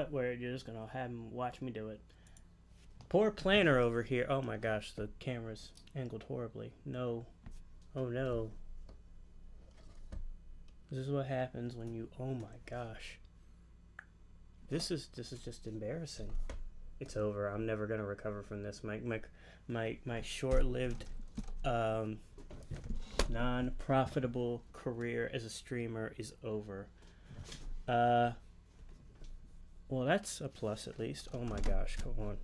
Yep, where you're just gonna have him watch me do it. Poor planner over here. Oh my gosh, the camera's angled horribly. No. Oh no. This is what happens when you. Oh my gosh. This is just embarrassing. It's over. I'm never gonna recover from this. My short-lived, non-profitable career as a streamer is over. Well, that's a plus at least. Oh my gosh, come on.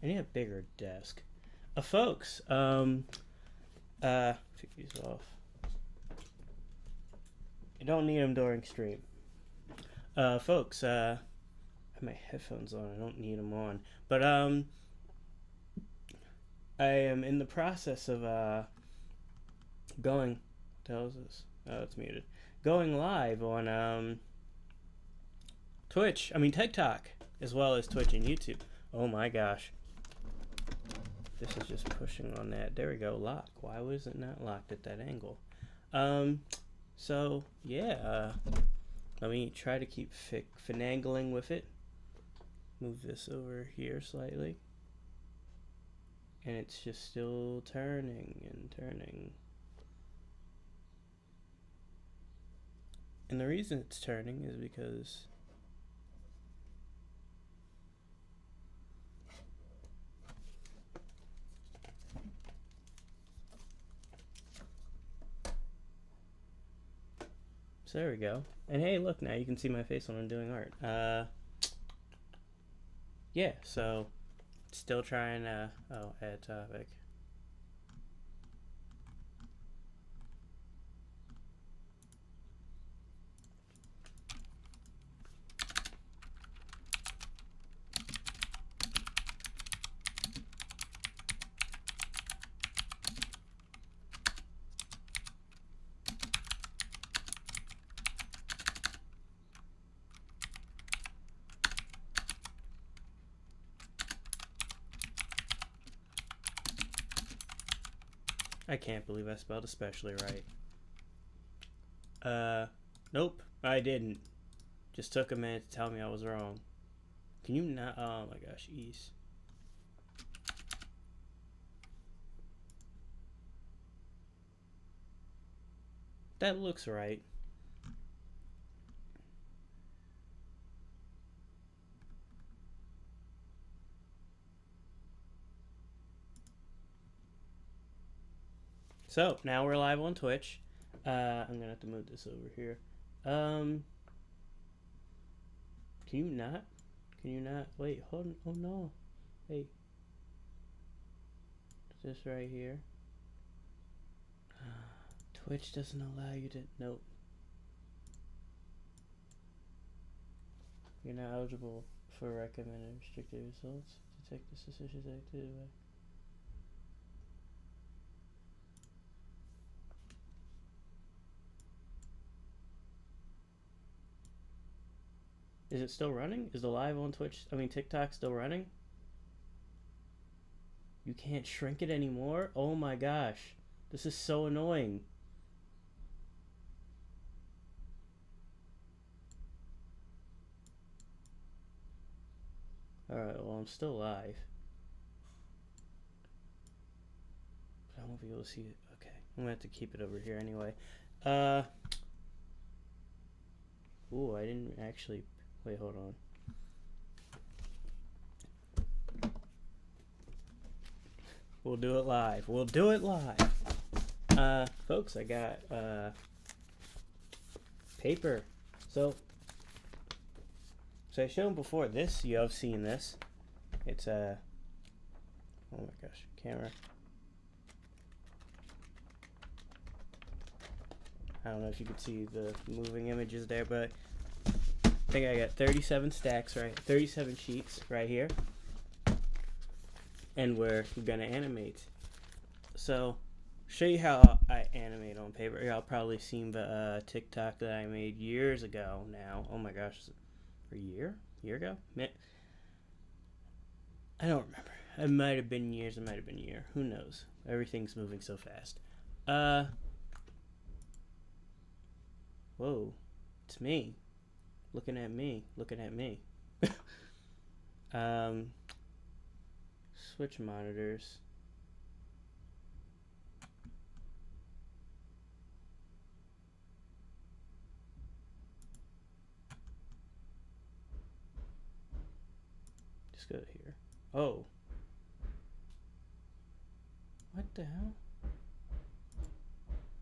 I need a bigger desk. Folks, take these off. I don't need them during stream. Folks, I have my headphones on. I don't need them on. But, I am in the process of, going, what the hell is this? Oh, it's muted. Going live on, TikTok, as well as Twitch and YouTube. Oh my gosh. This is just pushing on that. There we go, lock. Why was it not locked at that angle? So, yeah, let me try to keep finagling with it. Move this over here slightly. And it's just still turning and turning. And the reason it's turning is because so there we go. And hey, look, now you can see my face when I'm doing art. Yeah, so still trying to add topic. I can't believe I spelled especially right. Nope, I didn't. Just took a minute to tell me I was wrong. Can you not? Oh my gosh, ease. That looks right. So now we're live on Twitch. I'm gonna have to move this over here. Can you not? Can you not? Wait, hold on. Oh no. Hey. This right here. Twitch doesn't allow you to. Nope. You're not eligible for recommended restricted results to take the suspicious activity away. Is it still running? Is the live on Twitch, TikTok still running? You can't shrink it anymore? Oh my gosh. This is so annoying. Alright, well, I'm still live. But I won't be able to see it. Okay, I'm gonna have to keep it over here anyway. Ooh, I didn't actually. Wait, hold on. We'll do it live. We'll do it live. Folks, I got paper. So I showed before this. You have seen this. It's oh my gosh, camera. I don't know if you could see the moving images there, but I think I got 37 stacks, right? 37 sheets right here. And we're gonna animate. So, show you how I animate on paper. Y'all probably seen the TikTok that I made years ago now. Oh my gosh, a year ago? I don't remember. It might have been years, it might have been a year. Who knows? Everything's moving so fast. Whoa, it's me. looking at me. Switch monitors. Just go here. Oh. What the hell?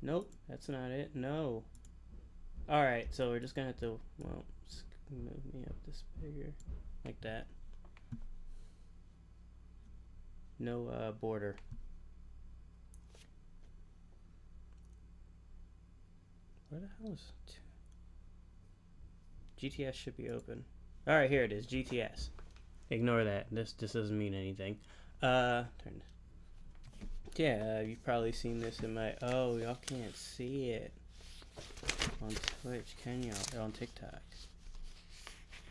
Nope, that's not it. No. Alright, so we're just gonna have to, well, just move me up this bigger. Like that. No border. Where the hell is it? GTS should be open. Alright, here it is. GTS. Ignore that. This doesn't mean anything. Turn. Yeah, you've probably seen this in my... Oh, y'all can't see it on Twitch, can y'all? Or on TikTok.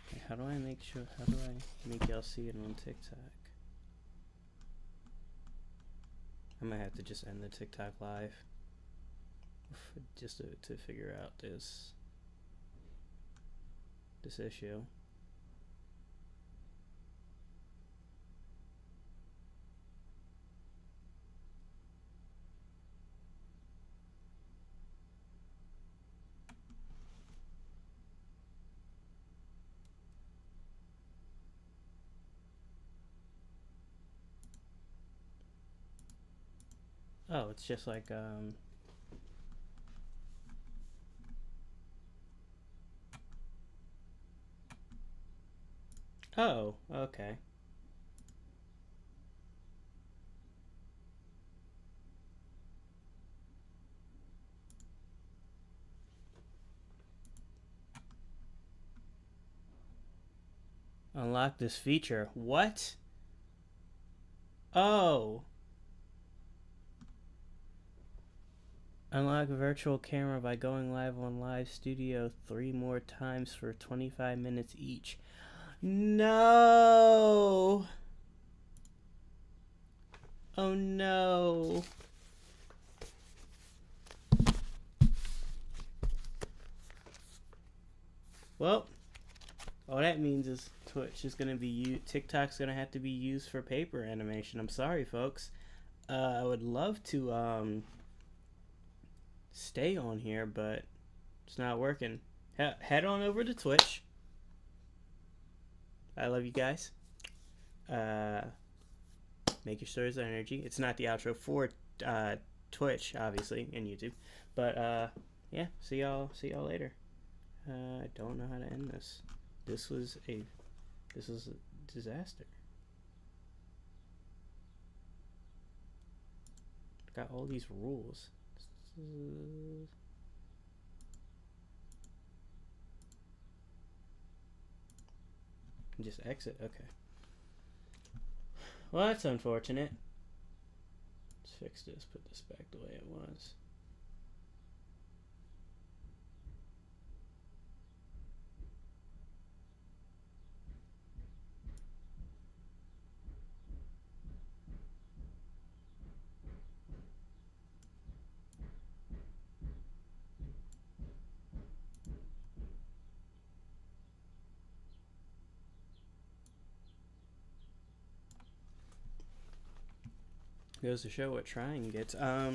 Okay, how do I make sure... How do I make y'all see it on TikTok? I might have to just end the TikTok live. Just to figure out this issue. Oh, it's just like oh, okay. Unlock this feature. What? Oh. Unlock virtual camera by going live on Live Studio 3 more times for 25 minutes each. No. Oh no. Well, all that means is Twitch is gonna be TikTok's gonna have to be used for paper animation. I'm sorry, folks. I would love to stay on here, but it's not working. Head on over to Twitch. I love you guys. Make your stories on energy. It's not the outro for Twitch, obviously, and YouTube. But yeah, see y'all later. I don't know how to end this. This was a disaster. Got all these rules. Just exit. Okay. Well, that's unfortunate. Let's fix this. Put this back the way it was. Goes to show what trying gets. Now,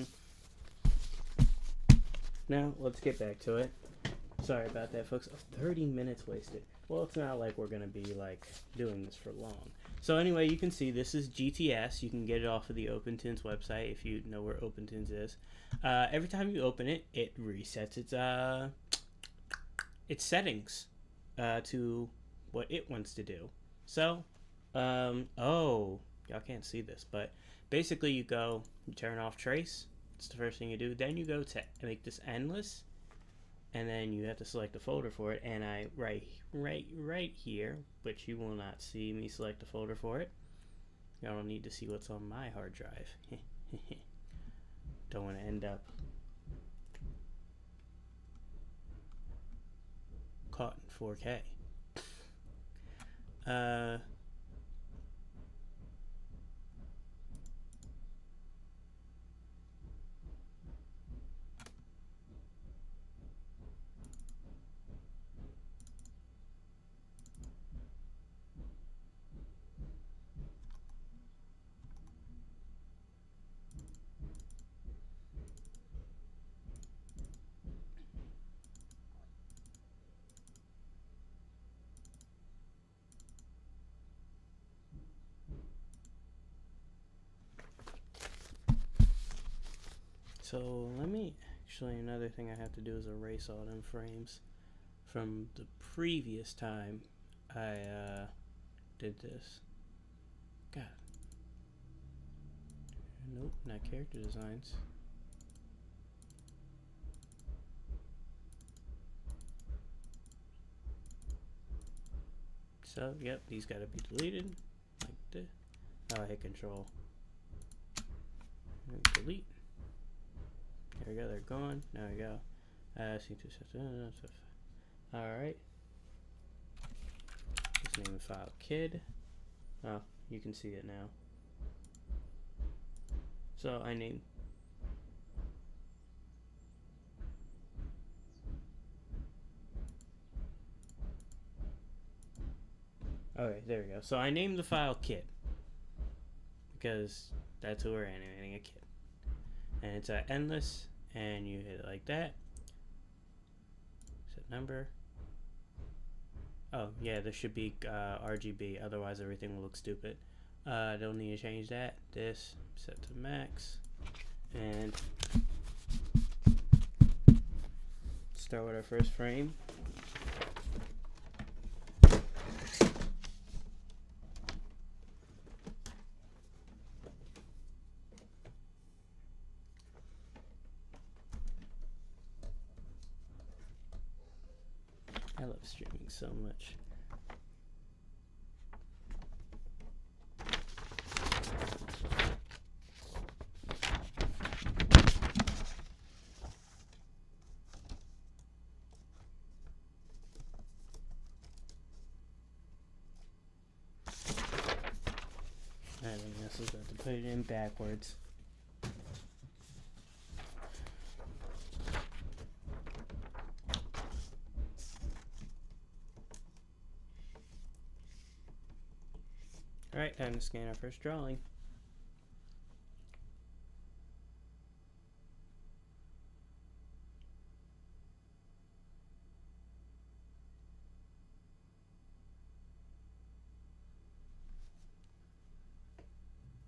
let's get back to it. Sorry about that, folks. 30 minutes wasted. Well, it's not like we're going to be, like, doing this for long. So anyway, you can see this is GTS. You can get it off of the OpenTunes website if you know where OpenTunes is. Every time you open it, it resets its settings to what it wants to do. So, oh, y'all can't see this, but basically you turn off trace. It's the first thing you do. Then you go to make this endless, and then you have to select a folder for it. And I right here, but you will not see me select a folder for it. Y'all don't need to see what's on my hard drive. Don't want to end up caught in 4K. So let me, actually another thing I have to do is erase all them frames from the previous time I did this. God. Nope, not character designs. So, yep, these gotta be deleted. Like this. Oh, I hit control. And delete. There we go, they're gone. Now we go. Alright. Just name the file kid. Oh, you can see it now. So I named. Okay, there we go. So I named the file kid because that's who we're animating, a kid. And it's endless, and you hit it like that. Set number. Oh yeah, there should be RGB. Otherwise, everything will look stupid. Don't need to change that. This set to max, and start with our first frame. I love streaming so much. I think this is about to put it in backwards. Alright, time to scan our first drawing.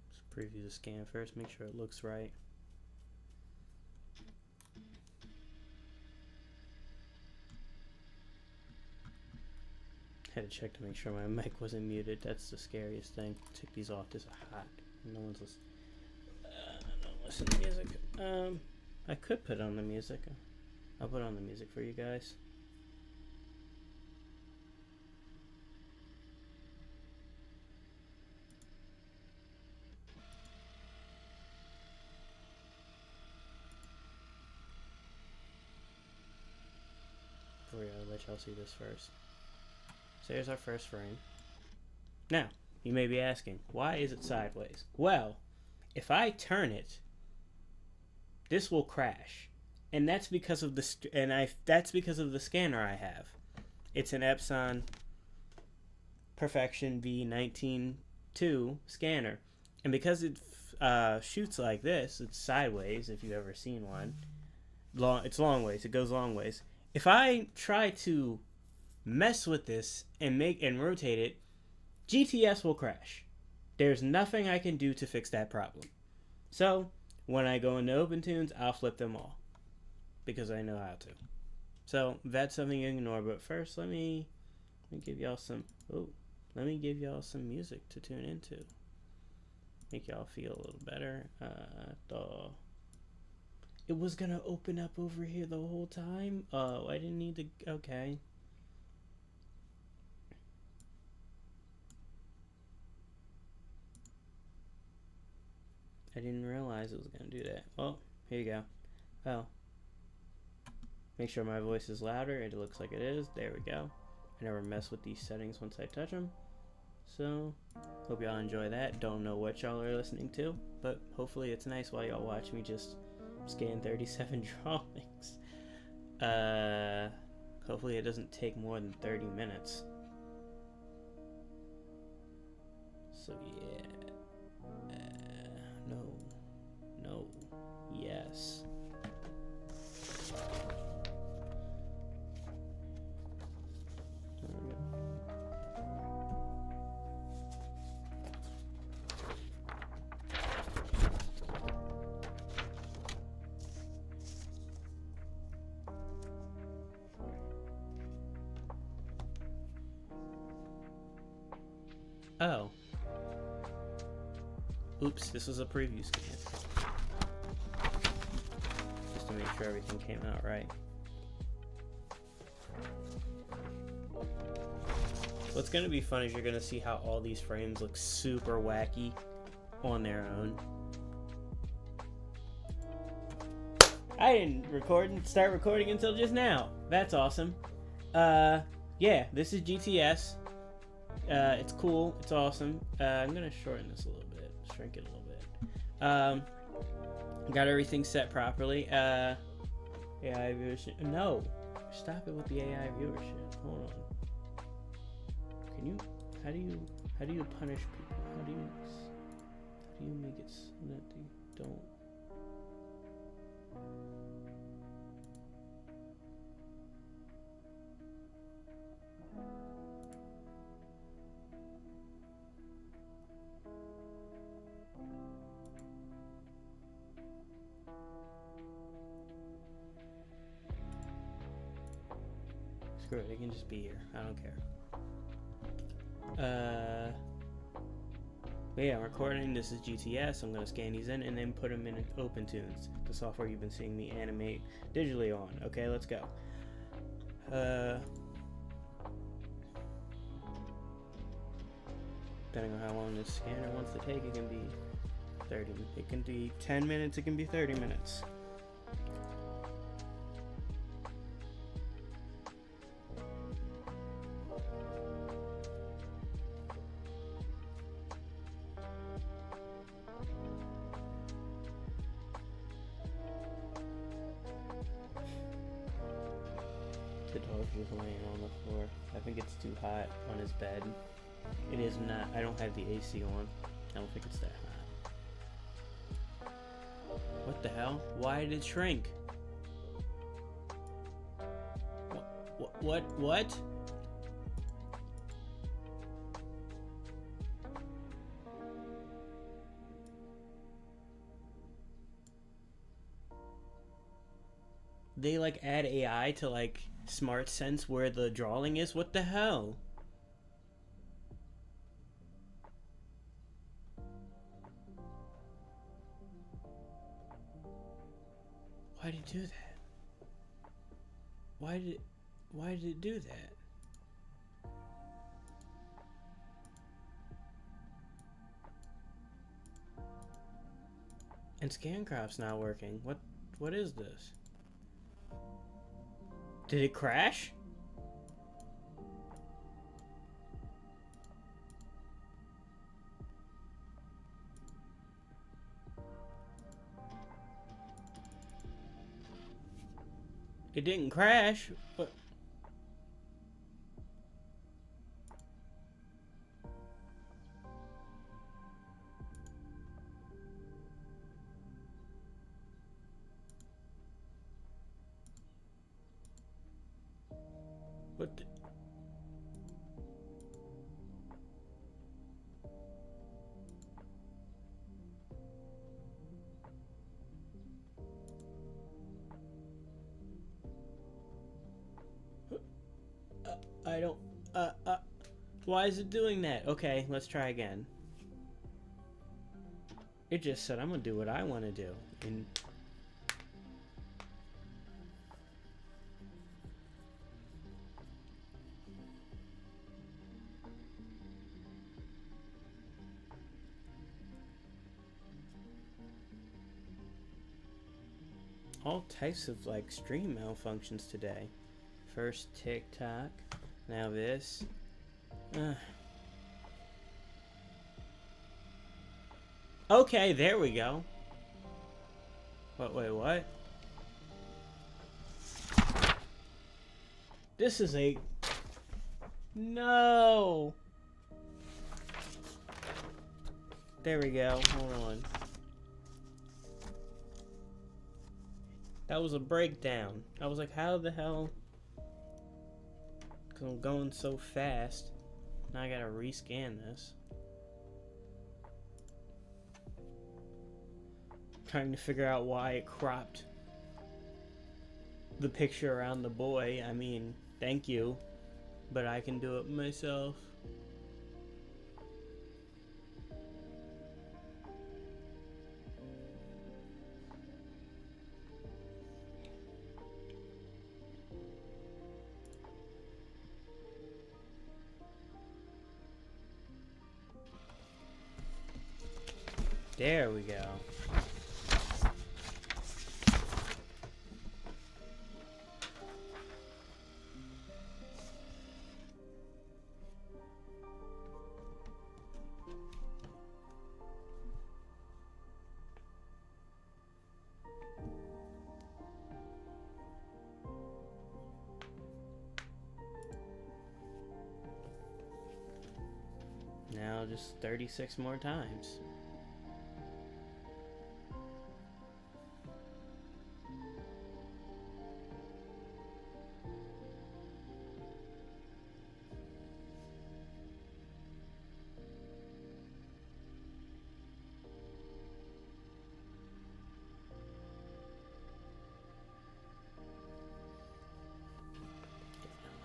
Let's preview the scan first, make sure it looks right. Had to check to make sure my mic wasn't muted. That's the scariest thing. Take these off. This is hot. No one's listening. Don't listen to music. I could put on the music. I'll put on the music for you guys. I'll let y'all see this first. So here's our first frame. Now, you may be asking, why is it sideways? Well, if I turn it, this will crash, and that's because of the scanner I have. It's an Epson Perfection V192 scanner, and because it shoots like this, it's sideways. If you've ever seen one, it's long ways. It goes long ways. If I try to mess with this and rotate it, GTS will crash. There's nothing I can do to fix that problem. So when I go into OpenTunes, I'll flip them all because I know how to. So that's something you ignore. But first, let me give y'all some. Let me give y'all some music to tune into. Make y'all feel a little better. It was gonna open up over here the whole time. Oh, I didn't need to. Okay. I didn't realize it was gonna do that. Well, here you go. Oh. Make sure my voice is louder. It looks like it is. There we go. I never mess with these settings once I touch them. So, hope y'all enjoy that. Don't know what y'all are listening to, but hopefully it's nice while y'all watch me just scan 37 drawings. Hopefully it doesn't take more than 30 minutes. So yeah. No. Yes. There we go. Oh. Oops, this was a preview scan. Just to make sure everything came out right. What's going to be fun is you're going to see how all these frames look super wacky on their own. I didn't start recording until just now. That's awesome. Yeah, this is GTS. It's cool. It's awesome. I'm going to shorten this a little bit. Shrink it a little bit. Got everything set properly. AI viewership. No. Stop it with the AI viewership. Hold on. Can you, how do you punish people? How do you make it so that they don't? Screw it, they can just be here. I don't care. But yeah, I'm recording. This is GTS. I'm going to scan these in and then put them in OpenTunes, the software you've been seeing me animate digitally on. Okay, let's go. Depending on how long this scanner wants to take, it can be 30. It can be 10 minutes. It can be 30 minutes. The dog's just laying on the floor. I think it's too hot on his bed. It is not. I don't have the AC on. I don't think it's that hot. What the hell? Why did it shrink? What? They like add AI to like smart sense where the drawing is? What the hell? Why did it do that? Why did it do that? And ScanCrop's not working. What is this? Did it crash? It didn't crash, but what the... I don't why is it doing that? Okay, let's try again. It just said I'm gonna do what I want to do. And all types of like stream malfunctions today. First TikTok, now this. Okay, there we go. Wait, what? This is a... No! There we go, hold on. That was a breakdown. I was like, how the hell? Because I'm going so fast. Now I gotta rescan this. Trying to figure out why it cropped the picture around the boy. I mean, thank you, but I can do it myself. There we go. Now just 36 more times.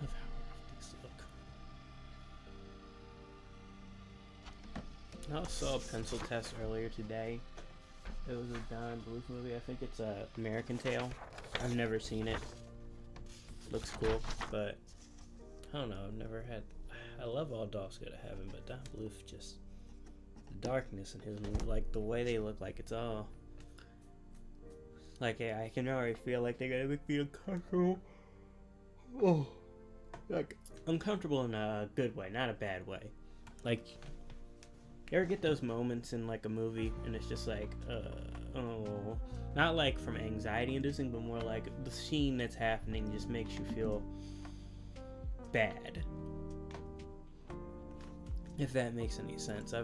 I love how rough these look. I saw a pencil test earlier today. It was a Don Bluth movie. I think it's American Tail. I've never seen it. Looks cool, but I don't know. I've never had. I love All Dogs Go to Heaven, but Don Bluth, just the darkness in his movie, like the way they look, like it's all like I can already feel like they're gonna make me uncomfortable. Oh, like uncomfortable in a good way, not a bad way. Like, you ever get those moments in like a movie and it's just like, oh, not like from anxiety inducing, but more like the scene that's happening just makes you feel bad. If that makes any sense. I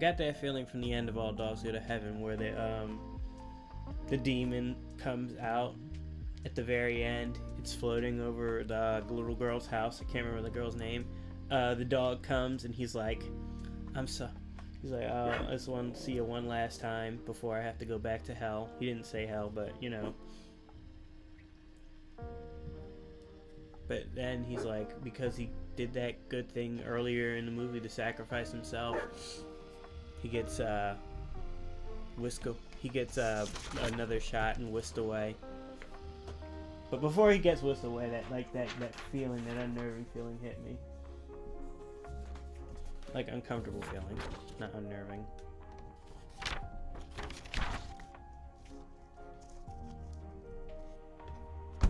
got that feeling from the end of All Dogs Go to Heaven, where the demon comes out at the very end. It's floating over the little girl's house. I can't remember the girl's name. The dog comes and he's like, he's like, oh, I just want to see you one last time before I have to go back to hell. He didn't say hell, but you know. But then he's like, because he did that good thing earlier in the movie to sacrifice himself, he gets another shot and whisked away. But before he gets whisked away, that feeling, that unnerving feeling hit me. Like uncomfortable feeling, not unnerving.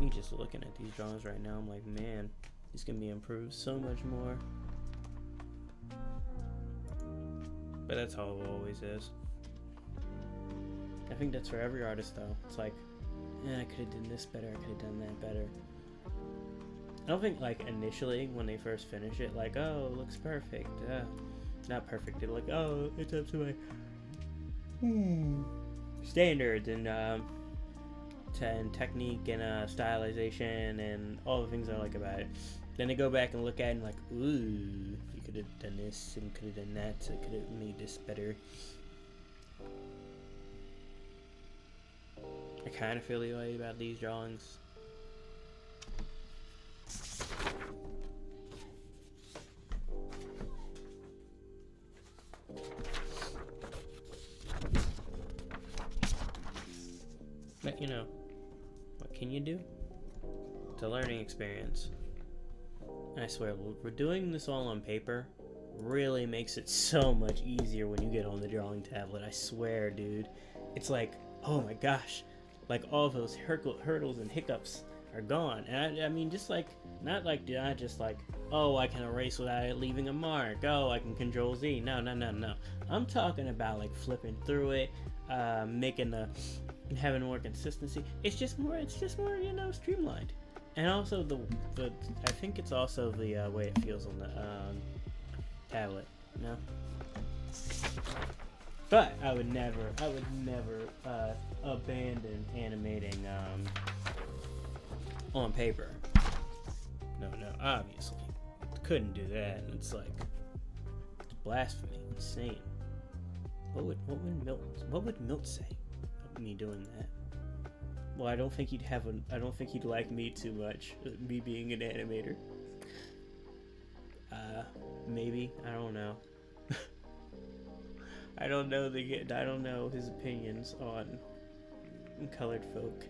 Me just looking at these drawings right now, I'm like, man, these can be improved so much more. But that's how it always is. I think that's for every artist though. It's like, yeah, I could have done this better, I could have done that better. I don't think like initially when they first finish it, like, oh, it looks perfect. Not perfect. They're like, oh, it's up to my standards and technique and stylization and all the things I like about it. Then they go back and look at it and like, ooh, you could have done this and could have done that, so could have made this better. I kind of feel the way about these drawings. But you know, what can you do? It's a learning experience. And I swear, we're doing this all on paper really makes it so much easier when you get on the drawing tablet. I swear, dude. It's like, oh my gosh, like all those hurdles and hiccups are gone. And I mean, just like, not just like, oh, I can erase without leaving a mark. Oh, I can Control Z. No. I'm talking about like flipping through it, having more consistency. It's just more, you know, streamlined. And also I think it's also the way it feels on the tablet, you know? But I would never abandon animating on paper. No, obviously. Couldn't do that. It's like, it's blasphemy, insane. What would Milt say of me doing that? Well, I don't think he'd like me too much, me being an animator. Maybe, I don't know. I don't know his opinions on colored folk.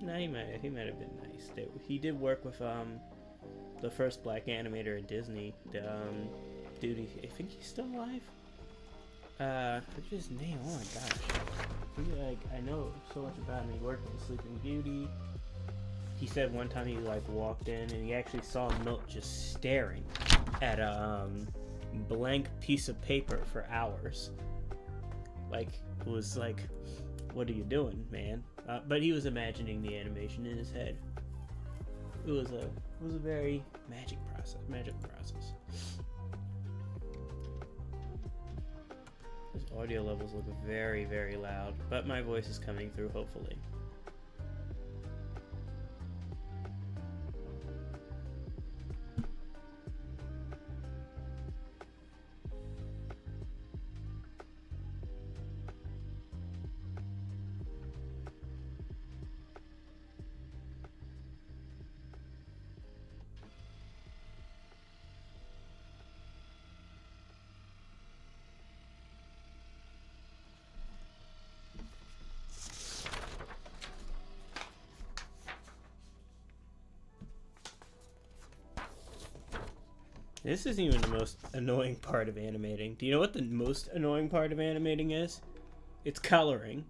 No, he might have been nice. He did work with the first black animator at Disney. The dude, I think he's still alive. What's his name? Oh my gosh. I know so much about him. He worked with Sleeping Beauty. He said one time he walked in and he actually saw Milt just staring at a blank piece of paper for hours. It was like, what are you doing, man? But he was imagining the animation in his head. It was a very magical process. Those audio levels look very, very loud, but my voice is coming through, hopefully. This isn't even the most annoying part of animating. Do you know what the most annoying part of animating is? It's coloring.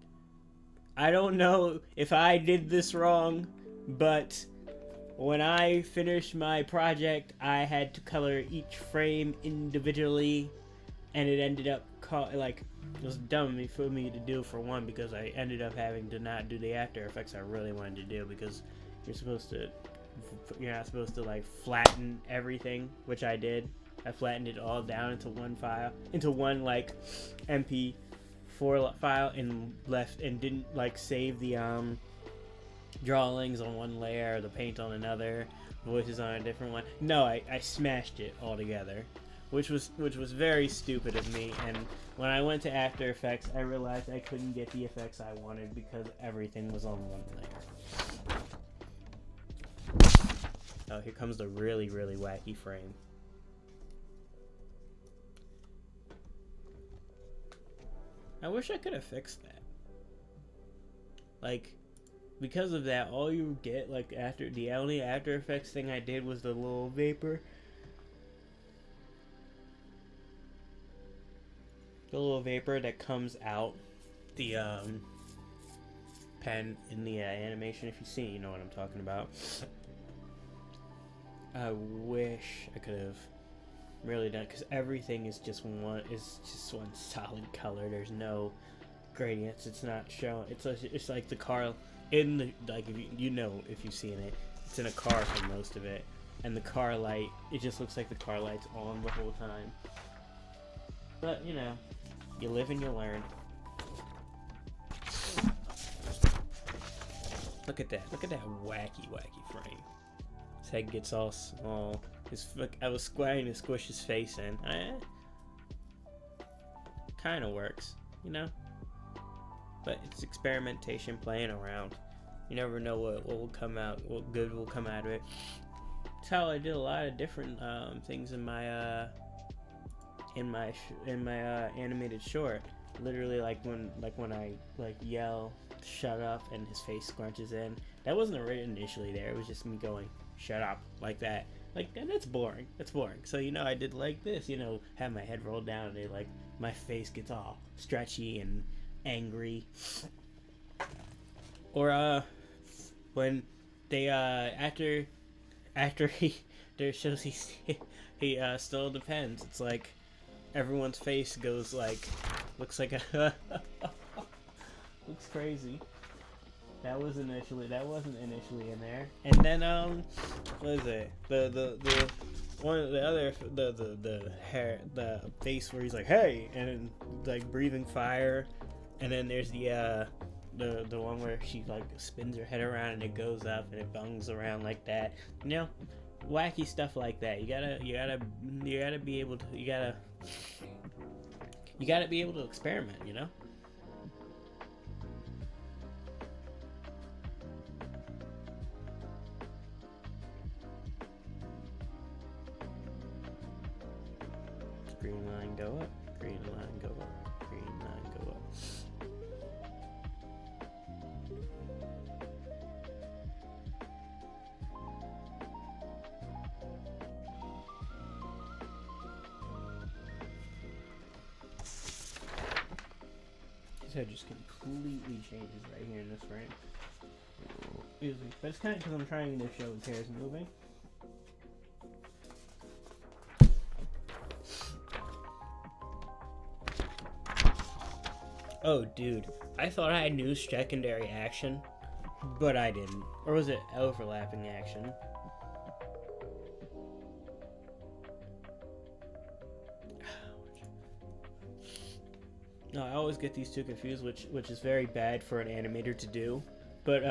I don't know if I did this wrong, but when I finished my project, I had to color each frame individually, and it ended up it was dumb for me to do, for one, because I ended up having to not do the After Effects I really wanted to do, because you're not supposed to flatten everything, which I did. I flattened it all down into one file, into one MP4 file, and didn't save the drawings on one layer, the paint on another, voices on a different one. No, I smashed it all together, which was very stupid of me. And when I went to After Effects, I realized I couldn't get the effects I wanted because everything was on one layer. Oh, here comes the really, really wacky frame. I wish I could have fixed that. Because of that, all you get, the only After Effects thing I did was the little vapor. The little vapor that comes out the, pen in the animation. If you see, you know what I'm talking about. I wish I could have really done, because everything is just one solid color. There's no gradients. It's not showing. It's like the car in the if you've seen it. It's in a car for most of it, and the car light. It just looks like the car light's on the whole time. But you live and you learn. Look at that. Look at that wacky frame. His head gets all small. I was trying to squish his face in. Kind of works, But it's experimentation, playing around. You never know what will come out, what good will come out of it. That's how I did a lot of different things in my animated short. Literally, when I yell, "Shut up," and his face scrunches in. That wasn't written initially there. It was just me going, "Shut up," like that. And that's boring. That's boring. So I did this. Have my head rolled down and my face gets all stretchy and angry. Or when they after he shows he still depends. It's everyone's face goes looks like a looks crazy. That wasn't initially in there. And then what is it? The hair, the face where he's hey, and breathing fire. And then there's the one where she spins her head around and it goes up and it bungs around like that. Wacky stuff like that. You gotta be able to experiment, Green line go up, green line go up, green line go up. head just completely changes right here in this frame. But it's kind of because I'm trying to show his hair is moving. Oh, dude. I thought I knew secondary action, but I didn't. Or was it overlapping action? No, I always get these two confused, which is very bad for an animator to do. But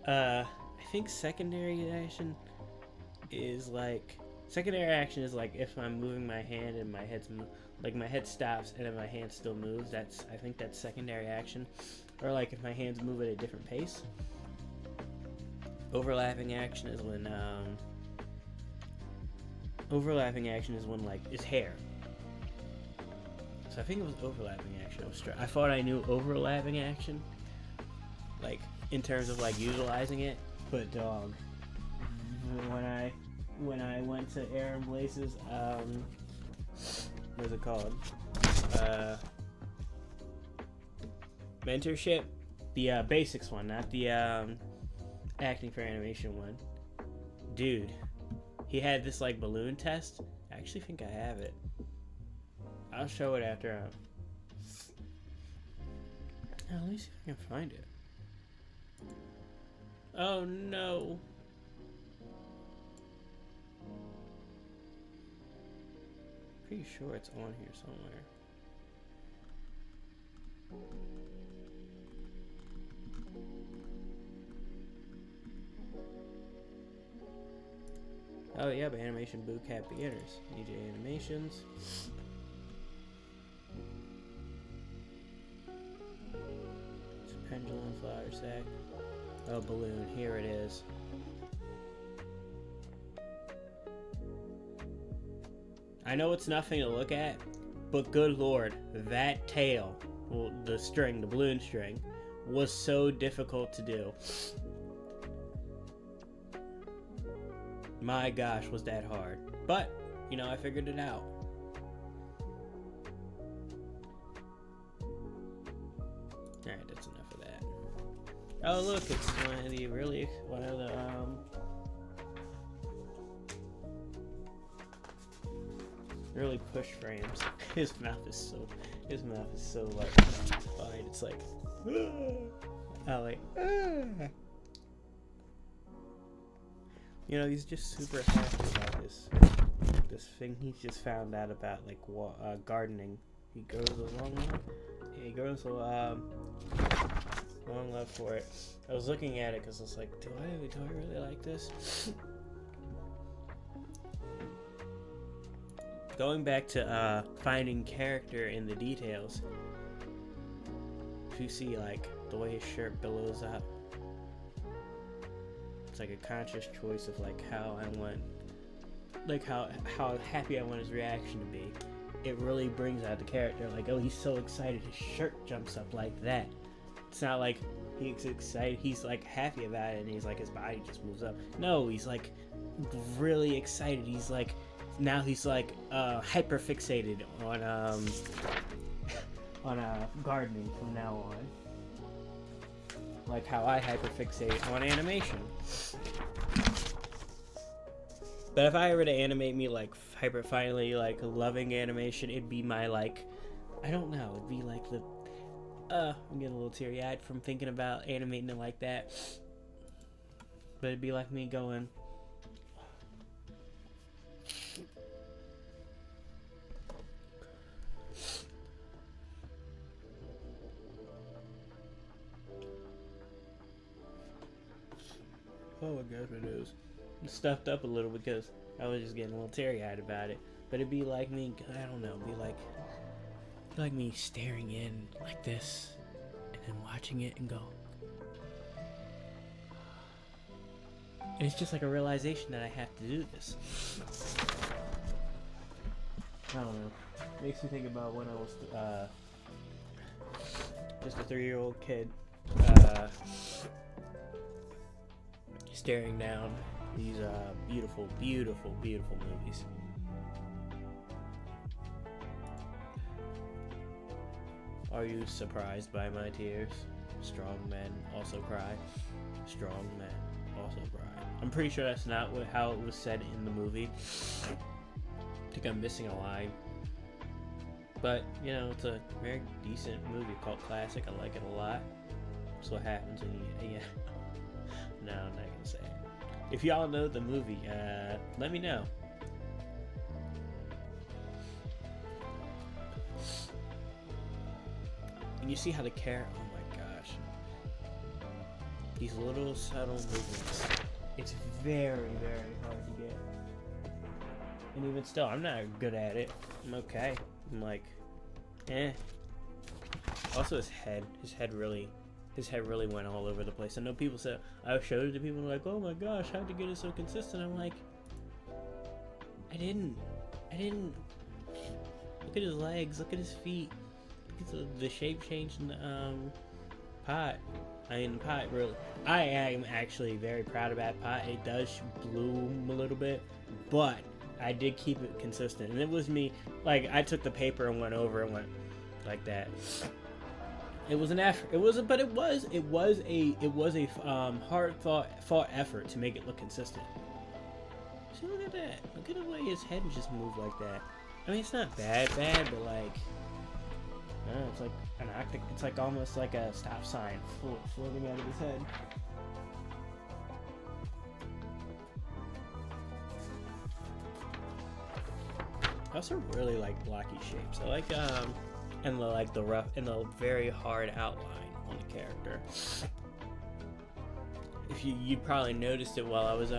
I think secondary action is like if I'm moving my hand and my head's like my head stops and then my hand still moves. I think that's secondary action, or like if my hands move at a different pace. Overlapping action is when like it's hair. So I think it was overlapping action. I thought I knew overlapping action, like in terms of like utilizing it, but dog, when I went to Air and Blaze's, what's it called? Mentorship, the basics one, not the acting for animation one. Dude, he had this like balloon test. I actually think I have it. I'll show it after. Let me see if I can find it. Oh no. Pretty sure it's on here somewhere. Oh yeah, but Animation Bootcamp Beginners. DJ Animations. It's a pendulum, flower sack. Oh, balloon. Here it is. I know it's nothing to look at, but good lord, that tail, well, the string, the balloon string, was so difficult to do. My gosh, was that hard. But, you know, I figured it out. Alright, that's enough of that. Oh look, it's one of the really push frames. His mouth is so like fine. It's like you know, he's just super happy about this thing he's just found out about, like gardening. He grows a long love. Yeah, he grows a long love for it. I was looking at it because I was like, do I really like this? Going back to finding character in the details, if you see like the way his shirt billows up, it's like a conscious choice of like how I want, like how happy I want his reaction to be. It really brings out the character. Like, oh, he's so excited, his shirt jumps up like that. It's not like he's excited, he's like happy about it and he's like his body just moves up. No, he's like really excited. He's like, now he's like hyper fixated on gardening from now on. Like how I hyper fixate on animation. But if I were to animate me like hyper finally like loving animation, it'd be my like, I don't know, it'd be like the I'm getting a little teary eyed from thinking about animating it like that. But it'd be like me going, oh my gosh, my nose stuffed up a little because I was just getting a little teary-eyed about it. But it'd be like me, I don't know, it'd be like me staring in like this and then watching it and go. And it's just like a realization that I have to do this. I don't know. Makes me think about when I was just a 3-year-old kid. Staring down these beautiful, beautiful, beautiful movies. Are you surprised by my tears? Strong men also cry. Strong men also cry. I'm pretty sure that's not how it was said in the movie. I think I'm missing a line. But, you know, it's a very decent movie, cult classic. I like it a lot. That's what happens when you... Yeah. No, I'm not gonna say it. If y'all know the movie, let me know. And you see how the character... Oh my gosh. These little subtle movements. It's very, very hard to get. And even still, I'm not good at it. I'm okay. I'm like, eh. Also his head really went all over the place. I know people said, I showed it to people like, oh my gosh, how'd you get it so consistent? I'm like, I didn't. Look at his legs, look at his feet. Look at the shape change in the pot. I mean, the pot really, I am actually very proud of that pot. It does bloom a little bit, but I did keep it consistent. And it was me, like, I took the paper and went over and went like that. It was an effort. It was a hard fought effort to make it look consistent. See, look at that. Look at the way his head just moved like that. I mean, it's not bad, but like, it's like an octagon. It's like almost like a stop sign floating out of his head. I also really like blocky shapes. I like and the rough and the very hard outline on the character. If you probably noticed it while I was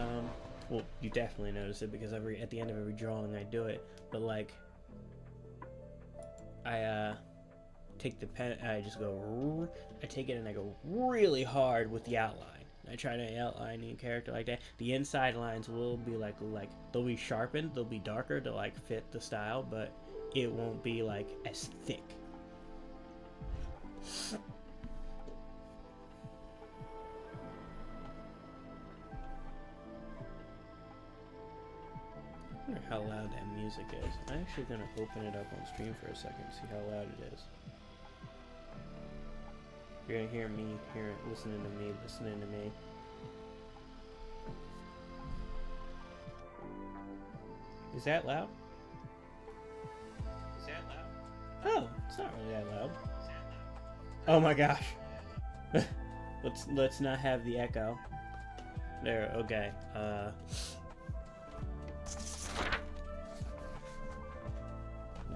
well, you definitely noticed it because at the end of every drawing I do it. But like, I take the pen, I just go, I take it and I go really hard with the outline. I try to outline the character like that. The inside lines will be like they'll be sharpened, they'll be darker to like fit the style, but it won't be like as thick. I wonder how loud that music is. I'm actually gonna open it up on stream for a second, see how loud it is. You're gonna hear me, listening to me. Is that loud? Oh, it's not really that loud. Oh my gosh. Let's not have the echo. There, okay.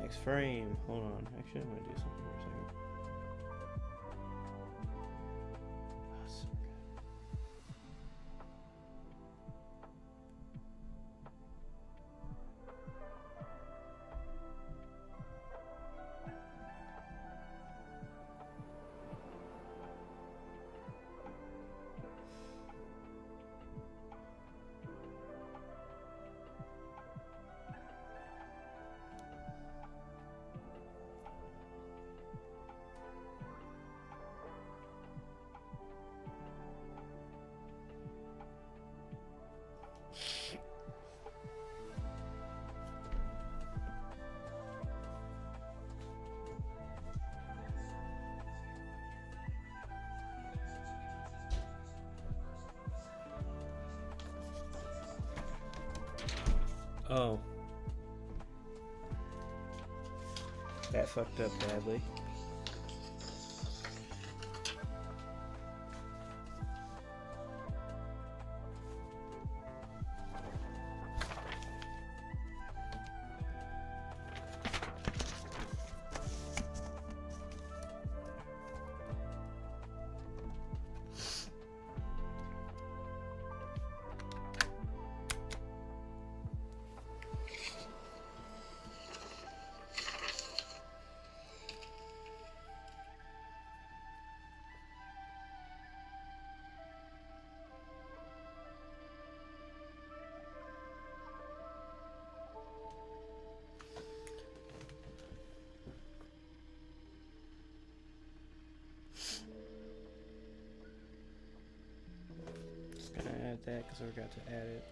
Next frame. Hold on. Actually, I'm gonna do something for a second. Oh, so good. Oh. That fucked up badly. Add that because I forgot to add it.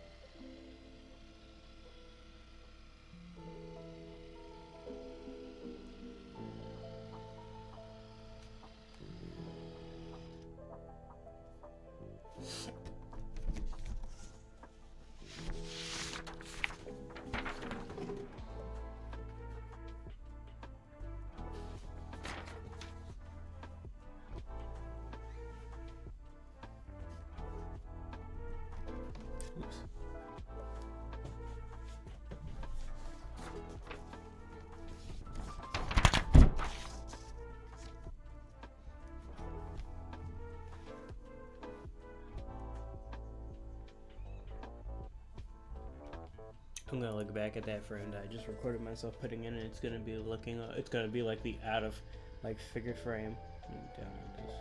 I'm gonna look back at that frame that I just recorded myself putting in, and it's gonna be looking. It's gonna be like the out of like figure frame. Download this.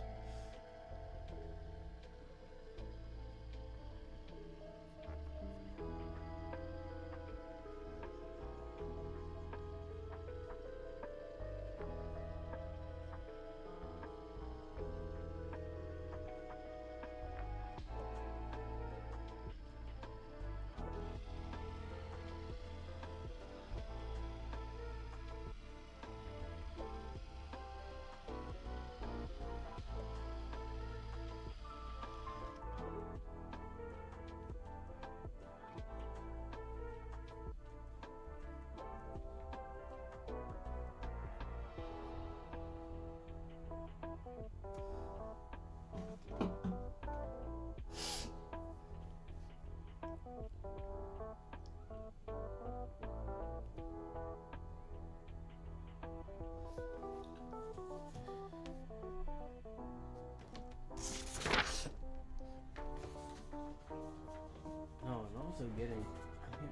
Oh, I'm also getting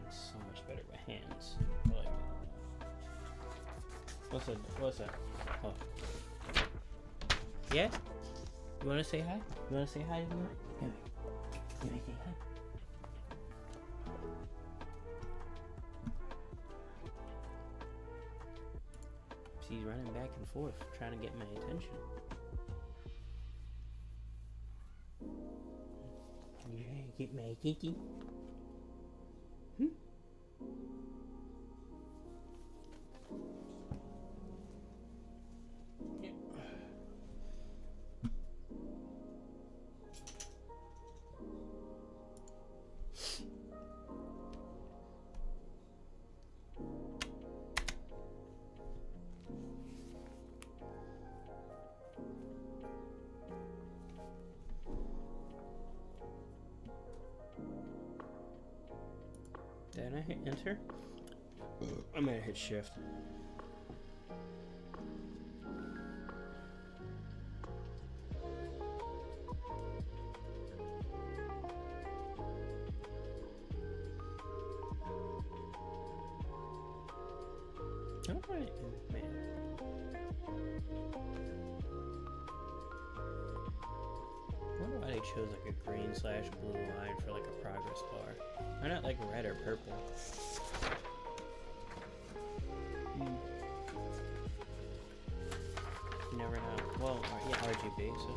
so much better with hands. I like it. What's that? What's that? Oh. Yeah? You wanna say hi? You wanna say hi to me? Come here. Can I say hi? She's running back and forth, trying to get my attention. You trying to get my attention? Did I hit enter? I might have hit shift. Alright, man. I wonder why they chose like a green / blue line for like a progress bar. Why not like red or purple? You never know. Well, yeah, RGB, so.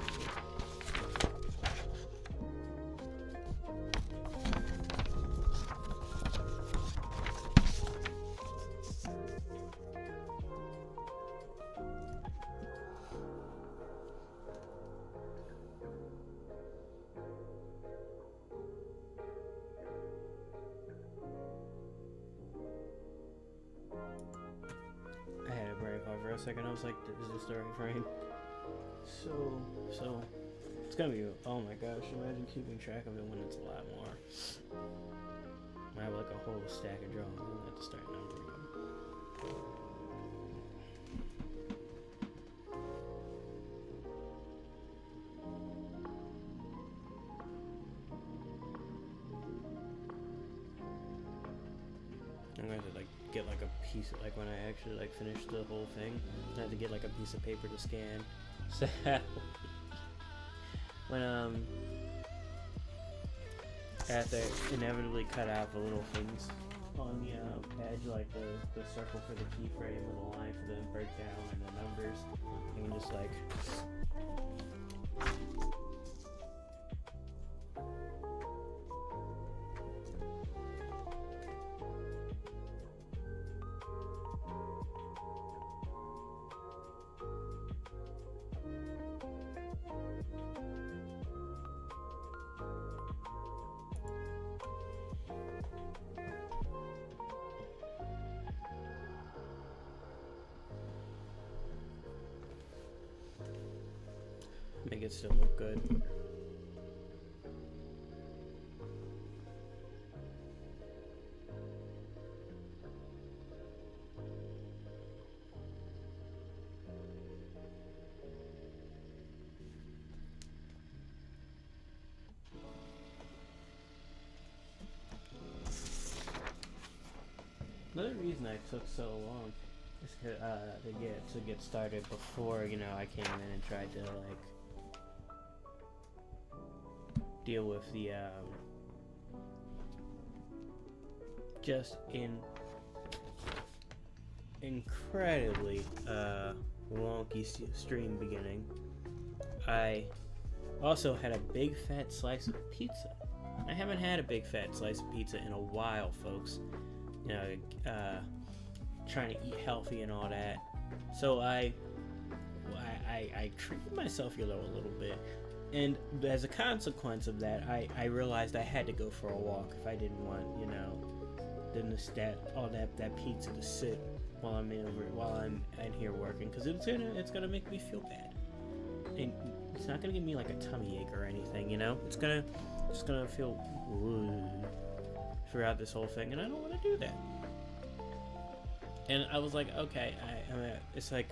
I had a brain fog for a second. I was like, is this the right frame? So it's gonna be, oh my gosh, imagine keeping track of it when it's a lot more. I have like a whole stack of drawings. I'm gonna have to start numbering them. I'm going to like get like a piece of, like when I actually like finish the whole thing, I have to get like a piece of paper to scan. So when I have to inevitably cut out the little things on the edge, like the circle for the keyframe and the line for the breakdown and the numbers, I can just like make it still look good. reason I took so long is to get started before, you know, I came in and tried to like deal with the just incredibly wonky stream beginning. I also had a big fat slice of pizza. I haven't had a big fat slice of pizza in a while, folks. You know, trying to eat healthy and all that. So I treated myself, you know, a little bit. And as a consequence of that, I realized I had to go for a walk if I didn't want, you know, all that pizza to sit while I'm in here working, because it's gonna make me feel bad. And it's not gonna give me like a tummy ache or anything, you know. It's just gonna feel throughout this whole thing, and I don't want to do that. And I was like, okay, it's like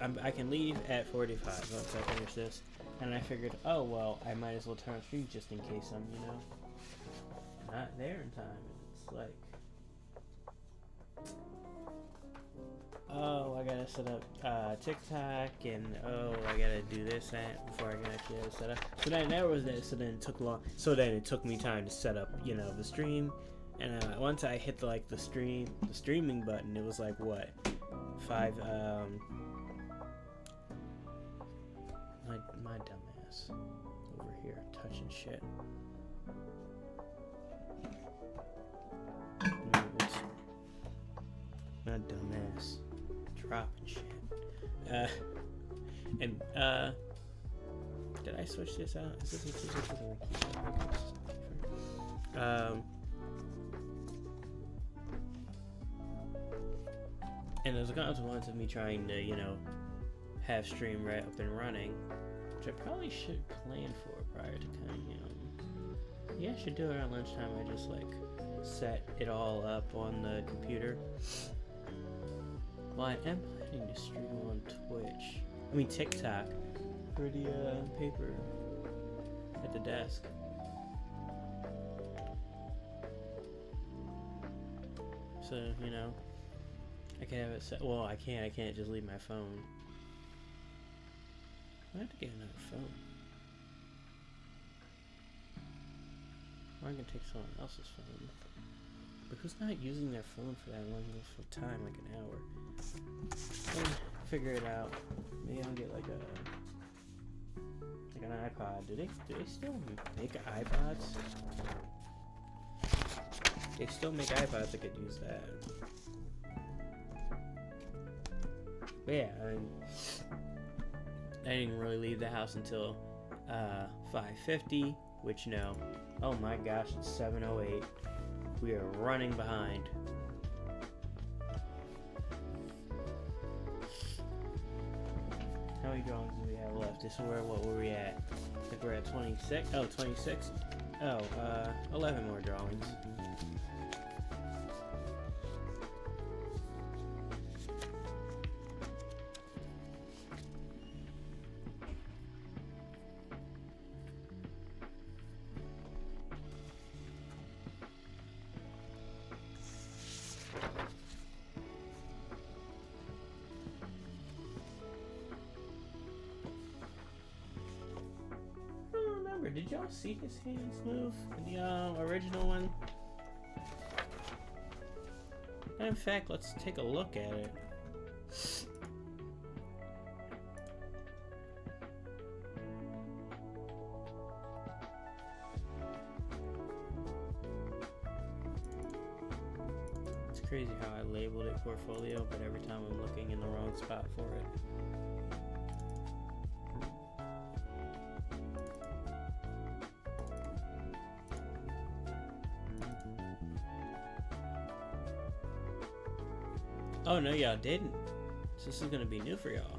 I can leave at 45 once I finish this, and I figured, oh well, I might as well turn on stream just in case I'm, you know, not there in time. It's like, oh, I gotta set up TikTok, and oh, I gotta do this before I can actually have it set up. So then there was that. So then it took long. So then it took me time to set up, you know, the stream. And once I hit the streaming button, it was like what, 5. My dumbass over here touching shit. My dumbass dropping shit. Did I switch this out? Is this and as a consequence of me trying to, you know, have stream right up and running, which I probably should plan for prior to coming. Yeah, I should do it around lunchtime. I just like set it all up on the computer. Well, I am planning to stream on TikTok for the paper at the desk. So, you know, I can have it set. Well, I can't just leave my phone. I have to get another phone. Or I can take someone else's phone. But who's not using their phone for that long of time, like an hour? I'll figure it out. Maybe I'll get like an iPod. Do they still make iPods? They still make iPods. I could use that. But yeah, I didn't really leave the house until 5:50, which no. Oh my gosh, it's 7:08. We are running behind. How many drawings do we have left? This is what were we at? I think we're at 26. Oh, 26. Oh, 11 more drawings. Did y'all see his hands move in the original one? In fact, let's take a look at it. It's crazy how I labeled it portfolio, but every time I'm looking in the wrong spot for it. Oh no, y'all didn't. So this is gonna be new for y'all.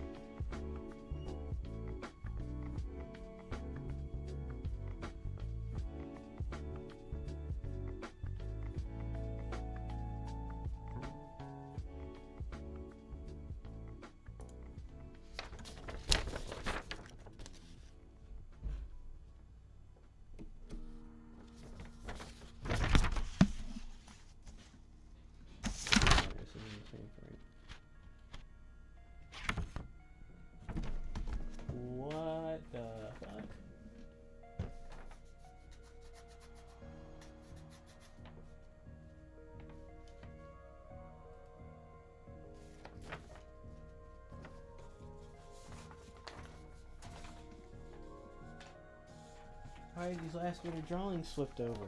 why are these last minute drawings flipped over?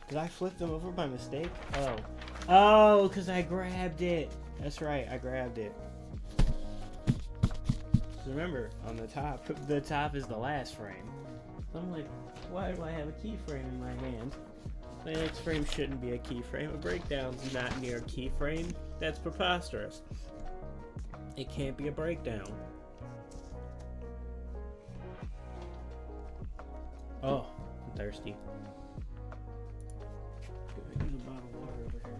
Did I flip them over by mistake? Oh. Oh, because I grabbed it. That's right, I grabbed it. So remember, on the top is the last frame. So I'm like, why do I have a keyframe in my hand? My next frame shouldn't be a keyframe. A breakdown's not near a keyframe. That's preposterous. It can't be a breakdown. Oh, I'm thirsty. Use a bottle of water over here.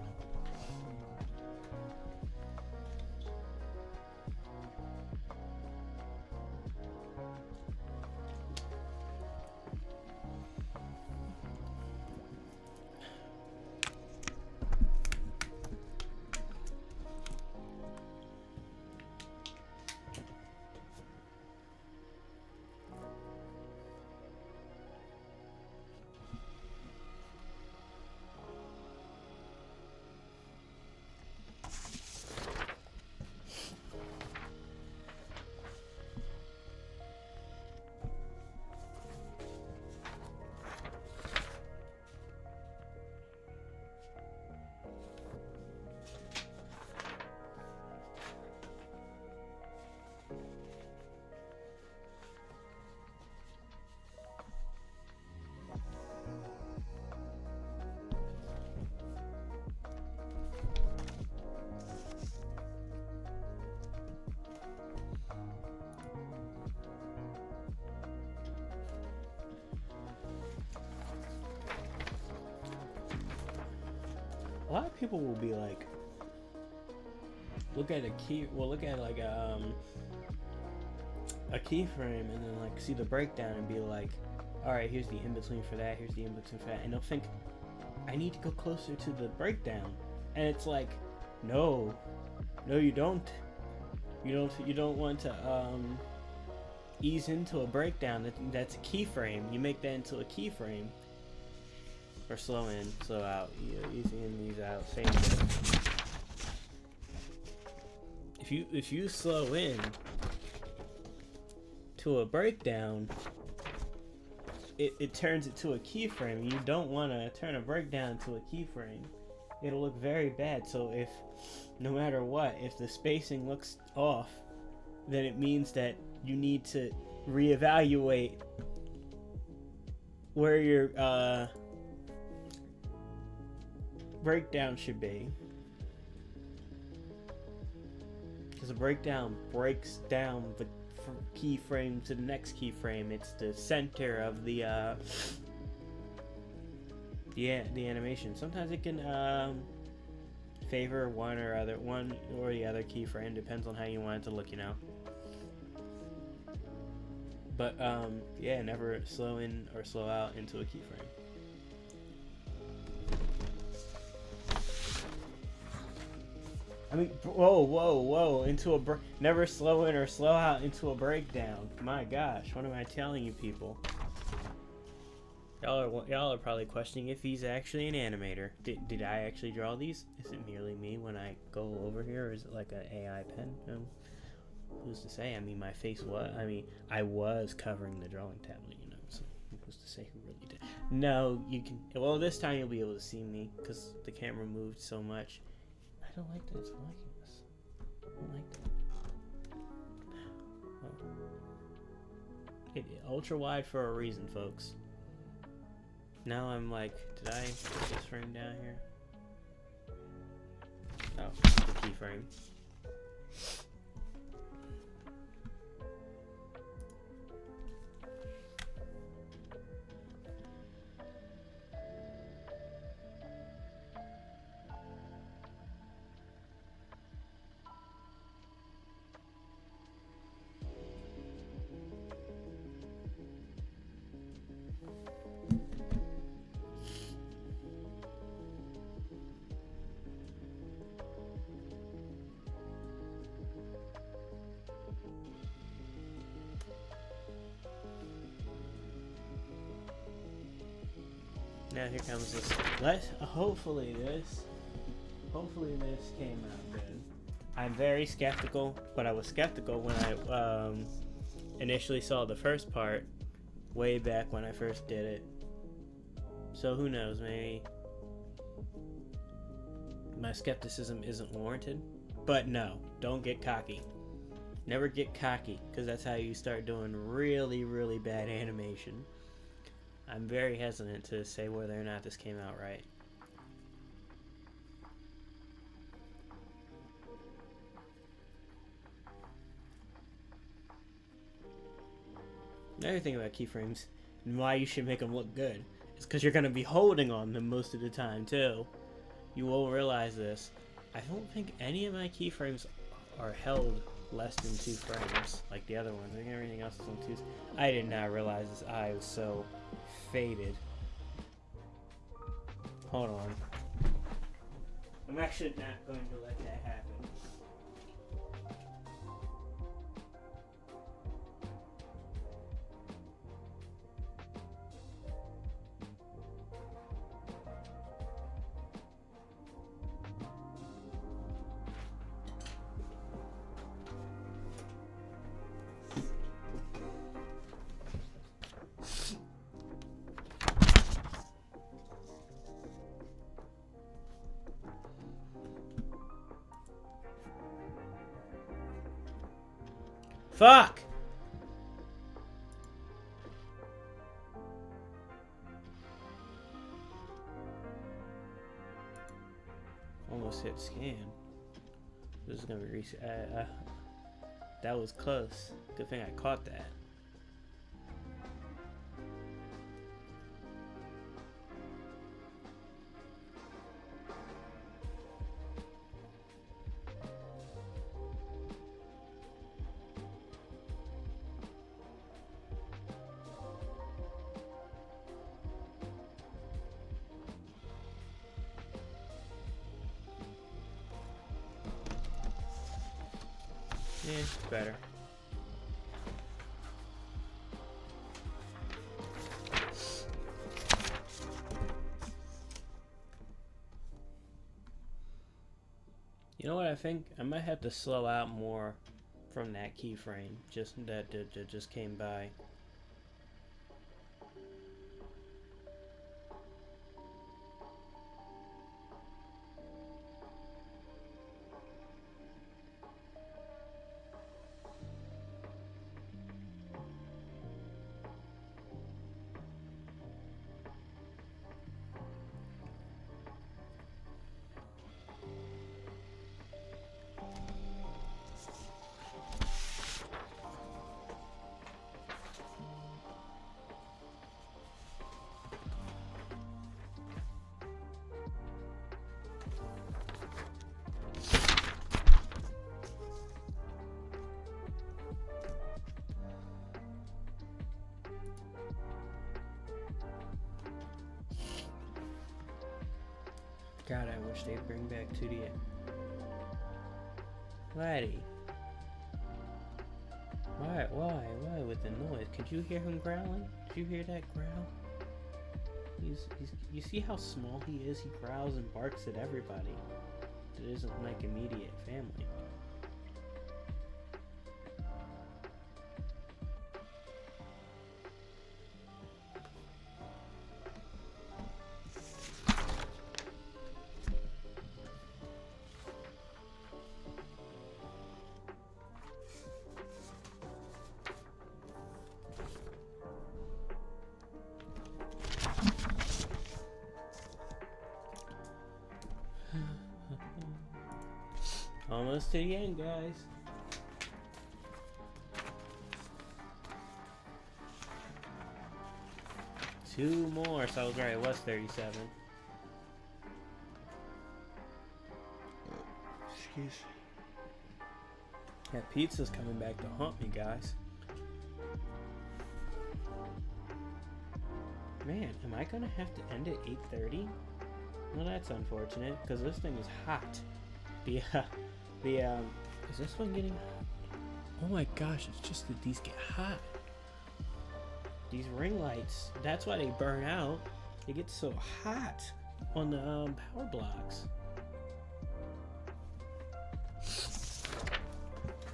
A lot of people will be like, look at like a keyframe and then like see the breakdown and be like, all right, here's the in between for that, here's the in between for that, and they'll think, I need to go closer to the breakdown, and it's like, no, you don't want to ease into a breakdown. That's a keyframe. You make that into a keyframe. Or slow in, slow out, easy in, ease out, same thing. If you slow in to a breakdown, it turns it to a keyframe. You don't want to turn a breakdown to a keyframe. It'll look very bad. So if, no matter what, if the spacing looks off, then it means that you need to reevaluate where your breakdown should be, because a breakdown breaks down the keyframe to the next keyframe. It's the center of the animation. Sometimes it can favor one or the other keyframe, depends on how you want it to look, but yeah, never slow in or slow out into a keyframe. I mean, whoa, never slow in or slow out into a breakdown. My gosh, what am I telling you people? Y'all are probably questioning if he's actually an animator. Did I actually draw these? Is it merely me when I go over here, or is it like an AI pen? Who's to say? I mean, my face I was covering the drawing tablet, so who's to say who really did? No, you can, well, this time you'll be able to see me, because the camera moved so much. I don't like that it's blocking this. I don't like that. Oh. Ultra wide for a reason, folks. Now I'm like, did I put this frame down here? Oh, the keyframe. Now here comes this. Hopefully this came out good. I'm very skeptical, but I was skeptical when I initially saw the first part way back when I first did it. So who knows, maybe my skepticism isn't warranted. But no, don't get cocky. Never get cocky, because that's how you start doing really, really bad animation. I'm very hesitant to say whether or not this came out right. Another thing about keyframes, and why you should make them look good, is because you're going to be holding on them most of the time, too. You won't realize this. I don't think any of my keyframes are held less than 2 frames, like the other ones. I think everything else is on 2s. I did not realize this eye was so faded. Hold on. I'm actually not going to let that happen. Fuck! Almost hit scan. This is gonna be reset. That was close. Good thing I caught that. Yeah, it's better. You know what I think? I might have to slow out more from that keyframe. Just that just came by. God, I wish they'd bring back 2D. Laddie. Why with the noise? Could you hear him growling? Did you hear that growl? You see how small he is? He growls and barks at everybody. It isn't like immediate family. Almost to the end, guys. Two more, so I was right, it was 37. Excuse. Yeah, pizza's coming back to haunt me, guys. Man, am I gonna have to end at 8:30? Well, that's unfortunate, because this thing is hot. Is this one getting hot? Oh my gosh, it's just that these get hot. These ring lights, that's why they burn out. They get so hot on the power blocks.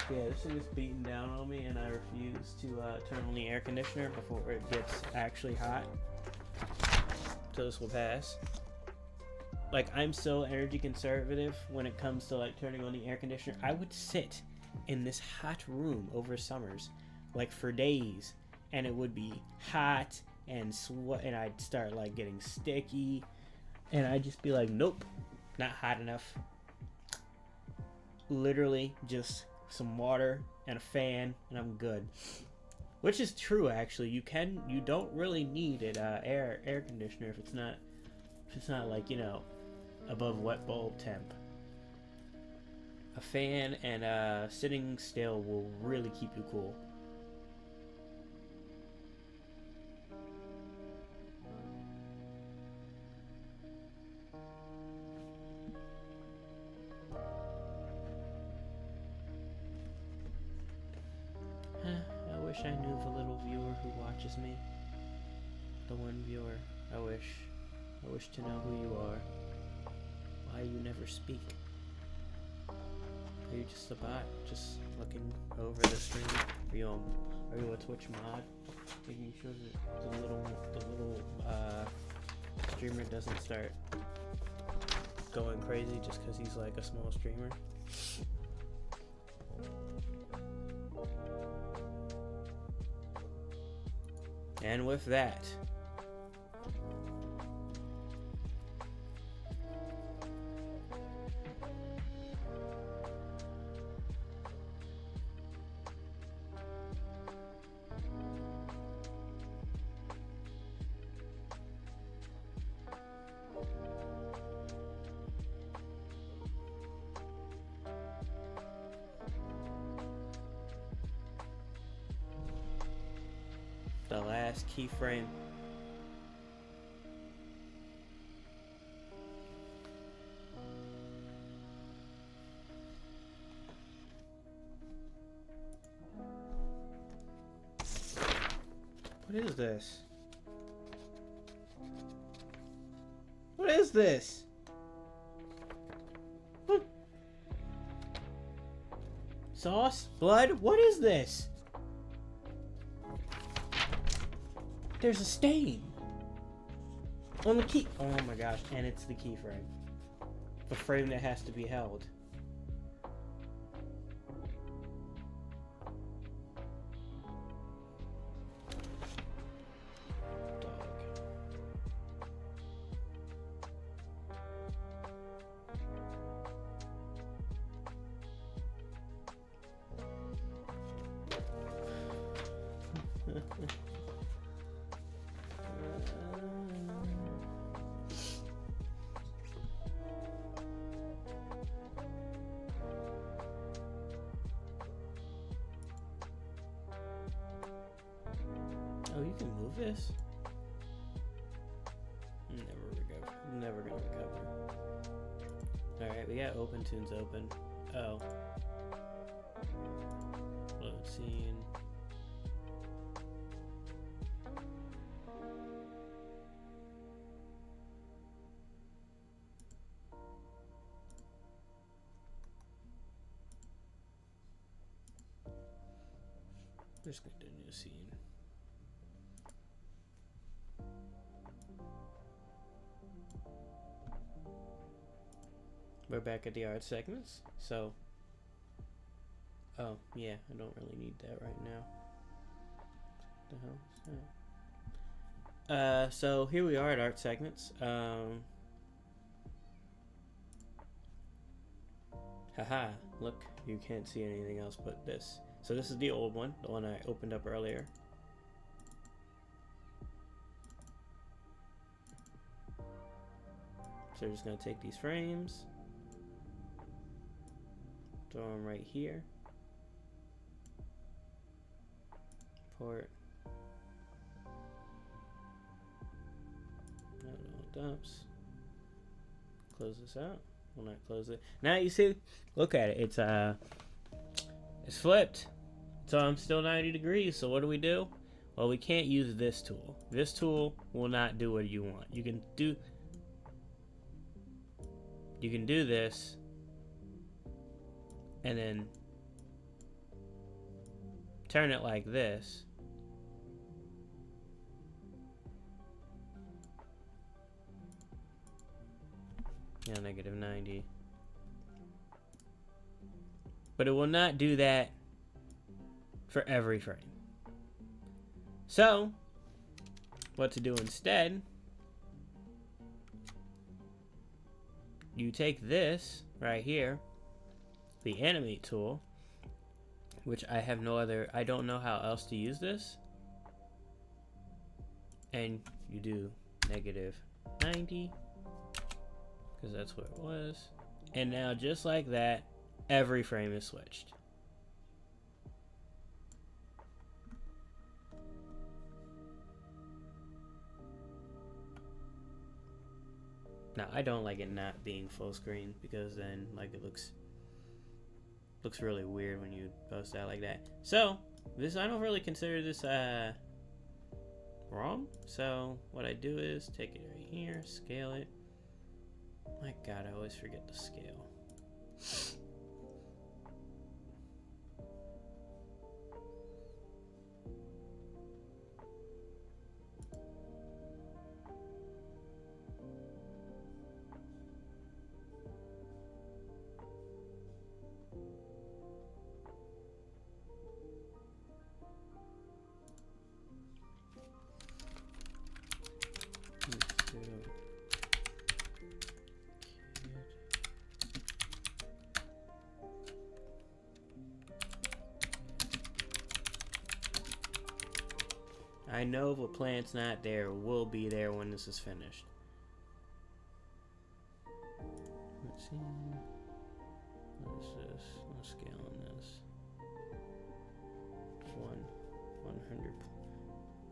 Yeah, this thing is beating down on me, and I refuse to turn on the air conditioner before it gets actually hot. So this will pass. Like, I'm so energy conservative when it comes to like turning on the air conditioner. I would sit in this hot room over summers, like for days, and it would be hot and sweat, and I'd start like getting sticky, and I'd just be like, nope, not hot enough. Literally just some water and a fan and I'm good. Which is true, actually. You don't really need an air conditioner if it's not like, you know, above wet bulb temp. A fan and sitting still will really keep you cool. I wish I knew the little viewer who watches me. The one viewer. I wish to know who you are. Why you never speak. Are you just a bot, just looking over the screen? Are you a Twitch mod? Making sure that the little streamer doesn't start going crazy just because he's like a small streamer. And with that, the last keyframe. What is this? What is this? What? Sauce? Blood? What is this? There's a stain on the key. Oh my gosh, and it's the keyframe. The frame that has to be held. Oh, you can move this? Never gonna recover. Alright, we got open tunes open. Oh. Load scene. Just gonna do a new scene. We're back at the art segments, so oh yeah, I don't really need that right now. What the hell is that? So here we are at art segments. Haha, look, you can't see anything else but this. So this is the old one, the one I opened up earlier. So we're just gonna take these frames, throw them right here. Port. Dumps. Close this out. Will not close it. Now you see, look at it. It's flipped. So I'm still 90 degrees. So what do? Well, we can't use this tool. This tool will not do what you want. You can do this, and then turn it like this, yeah, negative 90. But it will not do that for every frame. So, what to do instead, you take this right here, the animate tool, which I have no other, I don't know how else to use this, and you do negative 90, because that's what it was. And now just like that, every frame is switched. Now I don't like it not being full screen, because then like it looks really weird when you post that like that. So this, I don't really consider this wrong. So what I do is take it right here, scale it. My God, I always forget to scale. I know if a plant's not there, it will be there when this is finished. Let's see. What is this? Let's scale on this.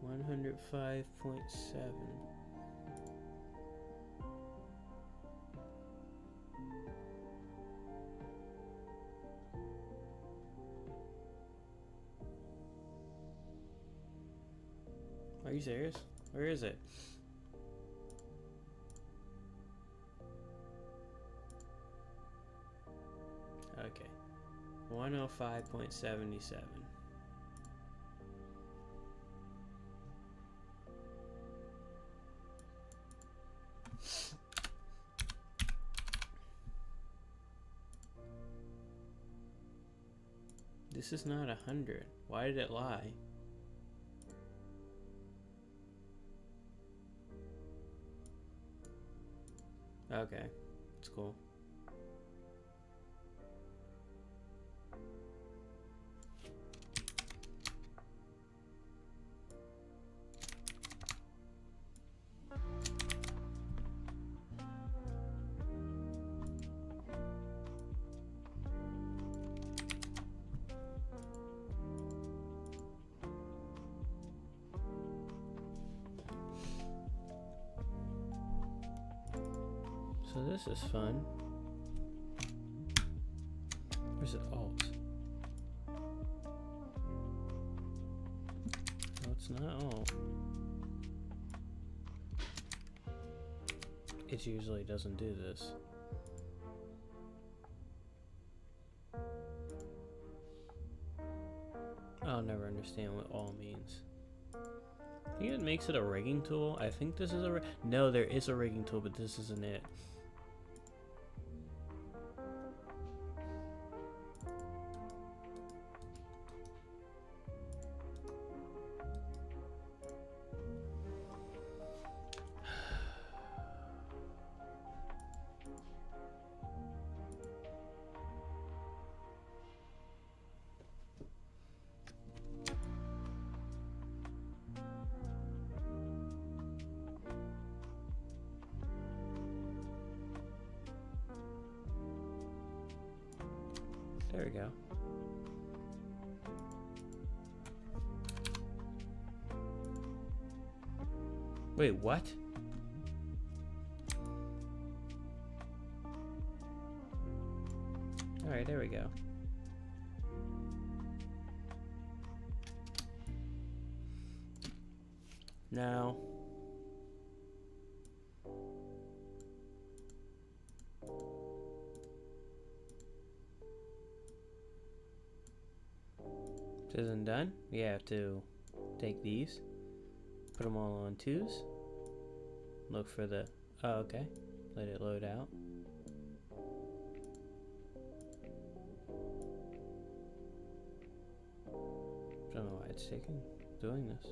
105.7. Are you serious? Where is it? Okay. 105.77. This is not 100. Why did it lie? Okay, it's cool. So this is fun. Where's it? Alt? No, it's not Alt. It usually doesn't do this. I'll never understand what all means. I think it makes it a rigging tool. I think this is a no, there is a rigging tool, but this isn't it. There we go. Wait, what? Alright, there we go. Now, This isn't done. You have to take these, put them all on 2s, look for the, oh, okay, let it load out. Don't know why it's doing this.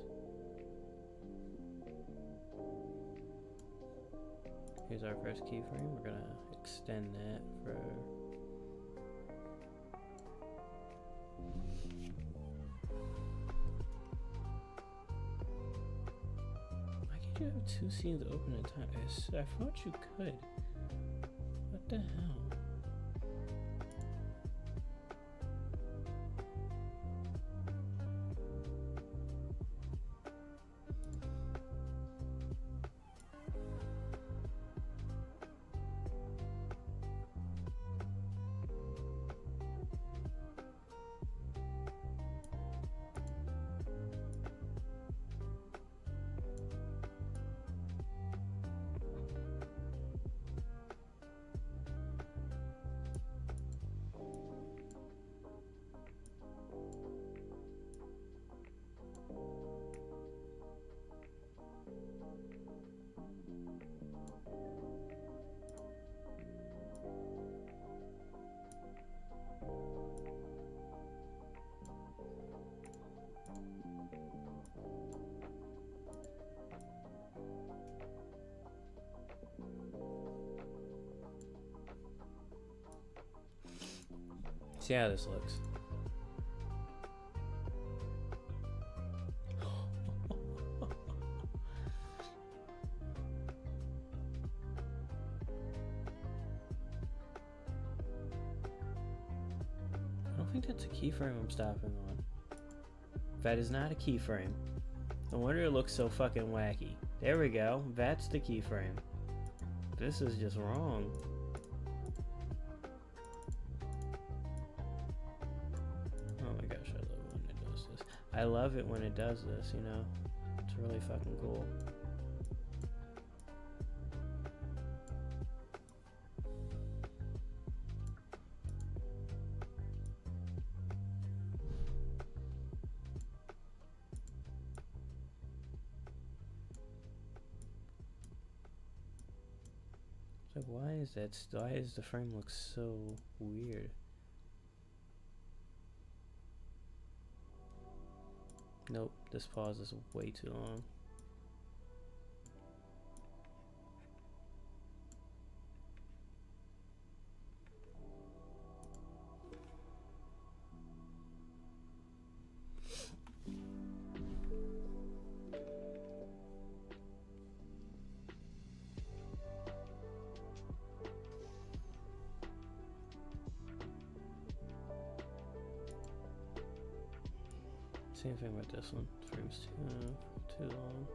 Here's our first keyframe. We're gonna extend that for. Why can't you have 2 scenes open at a time? I thought you could. What the hell? See how this looks. I don't think that's a keyframe I'm stopping on. That is not a keyframe. No wonder it looks so fucking wacky. There we go. That's the keyframe. This is just wrong. I love it when it does this, you know? It's really fucking cool. It's like, why does the frame look so weird? Nope, this pause is way too long. Same thing with this one. Frame's too long.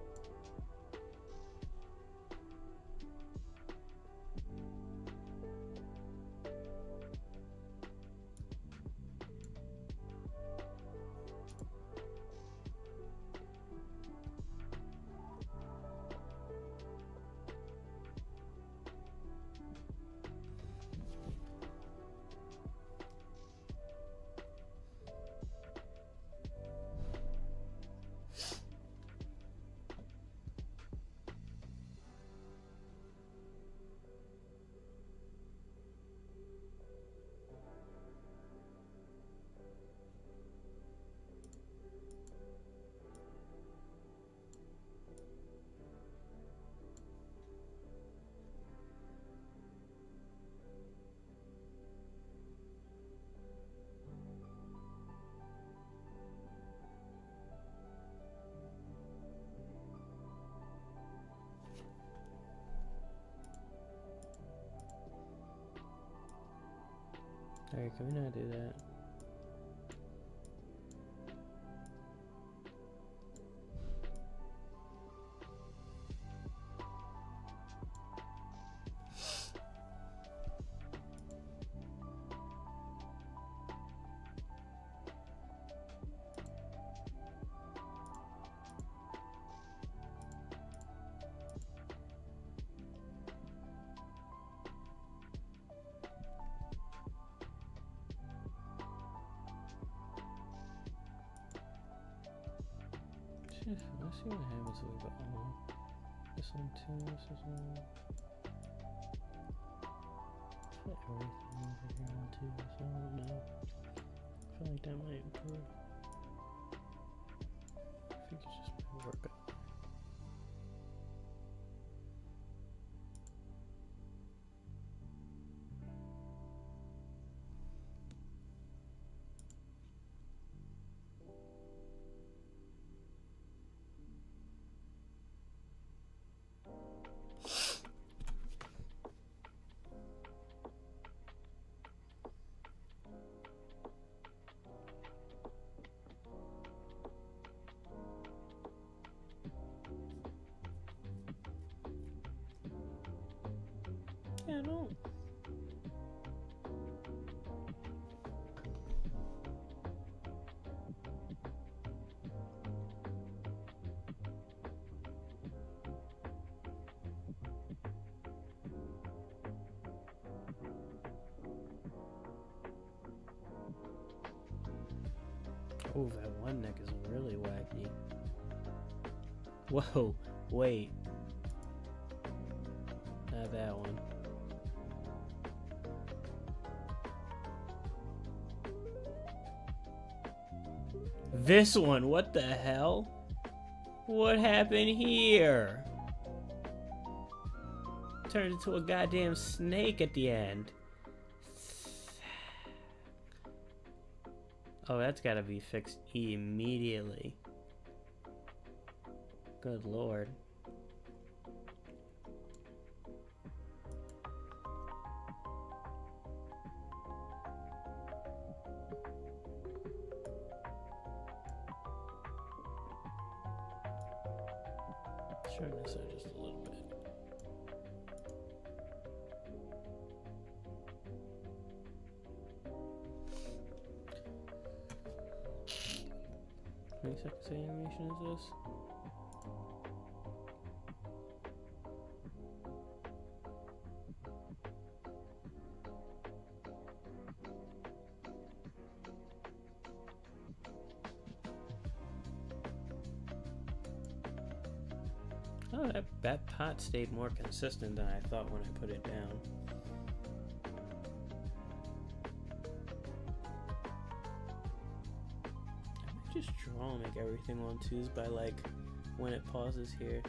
Alright, can we not do that? let's see what happens if we go all. This one too, this is one. I feel like everything over here on too, so I don't know. I feel like that might improve. I think it's just my workout. Yeah, I don't. Oh, that one neck is really wacky. Whoa, wait. Not that one. This one, what the hell? What happened here? Turned into a goddamn snake at the end. Oh, that's gotta be fixed immediately. Good lord. Turn this out just a little bit. How many seconds of animation is this? Oh, that pot stayed more consistent than I thought when I put it down. I might just draw and make everything on twos by like when it pauses here.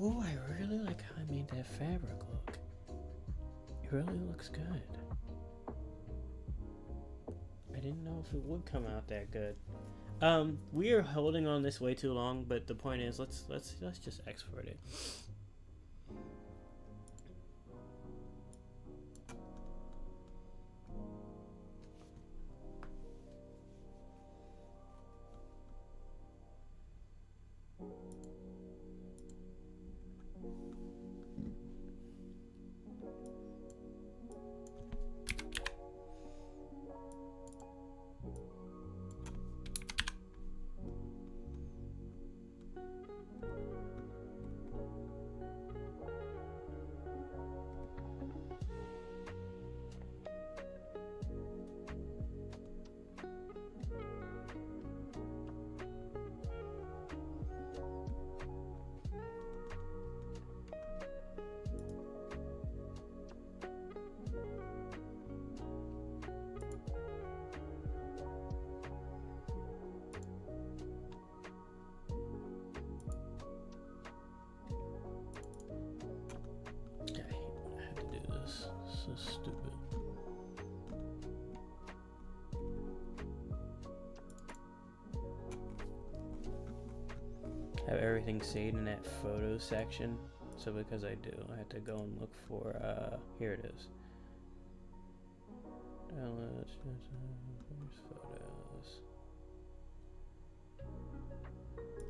Oh, I really like how I made that fabric look. It really looks good. I didn't know if it would come out that good. We are holding on this way too long, but the point is, let's just export it. Stupid. Have everything saved in that photo section. So because I do, I have to go and look for here it is. Downloads, photos.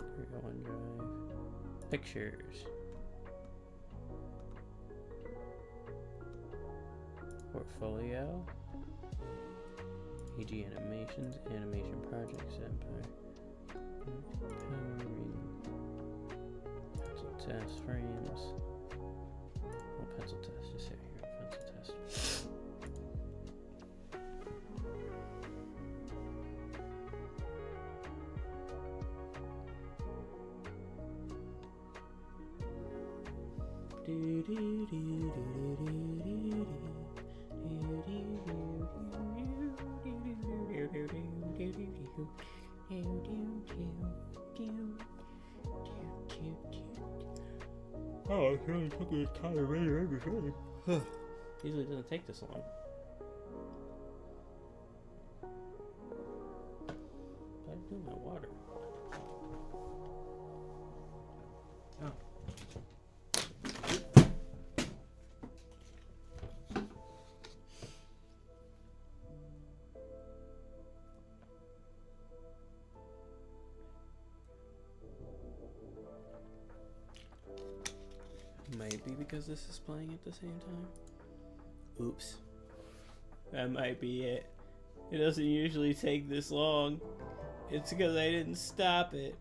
Here we go, OneDrive. Pictures. Portfolio, AG Animations, Animation Projects, Empire, Powering, Pencil Test, Frames, pencil test, just say Oh, it really took me time to read everything. Usually it doesn't take this long. I do my water. Oh. Might be because this is playing at the same time. Oops. That might be it. It doesn't usually take this long. It's because I didn't stop it.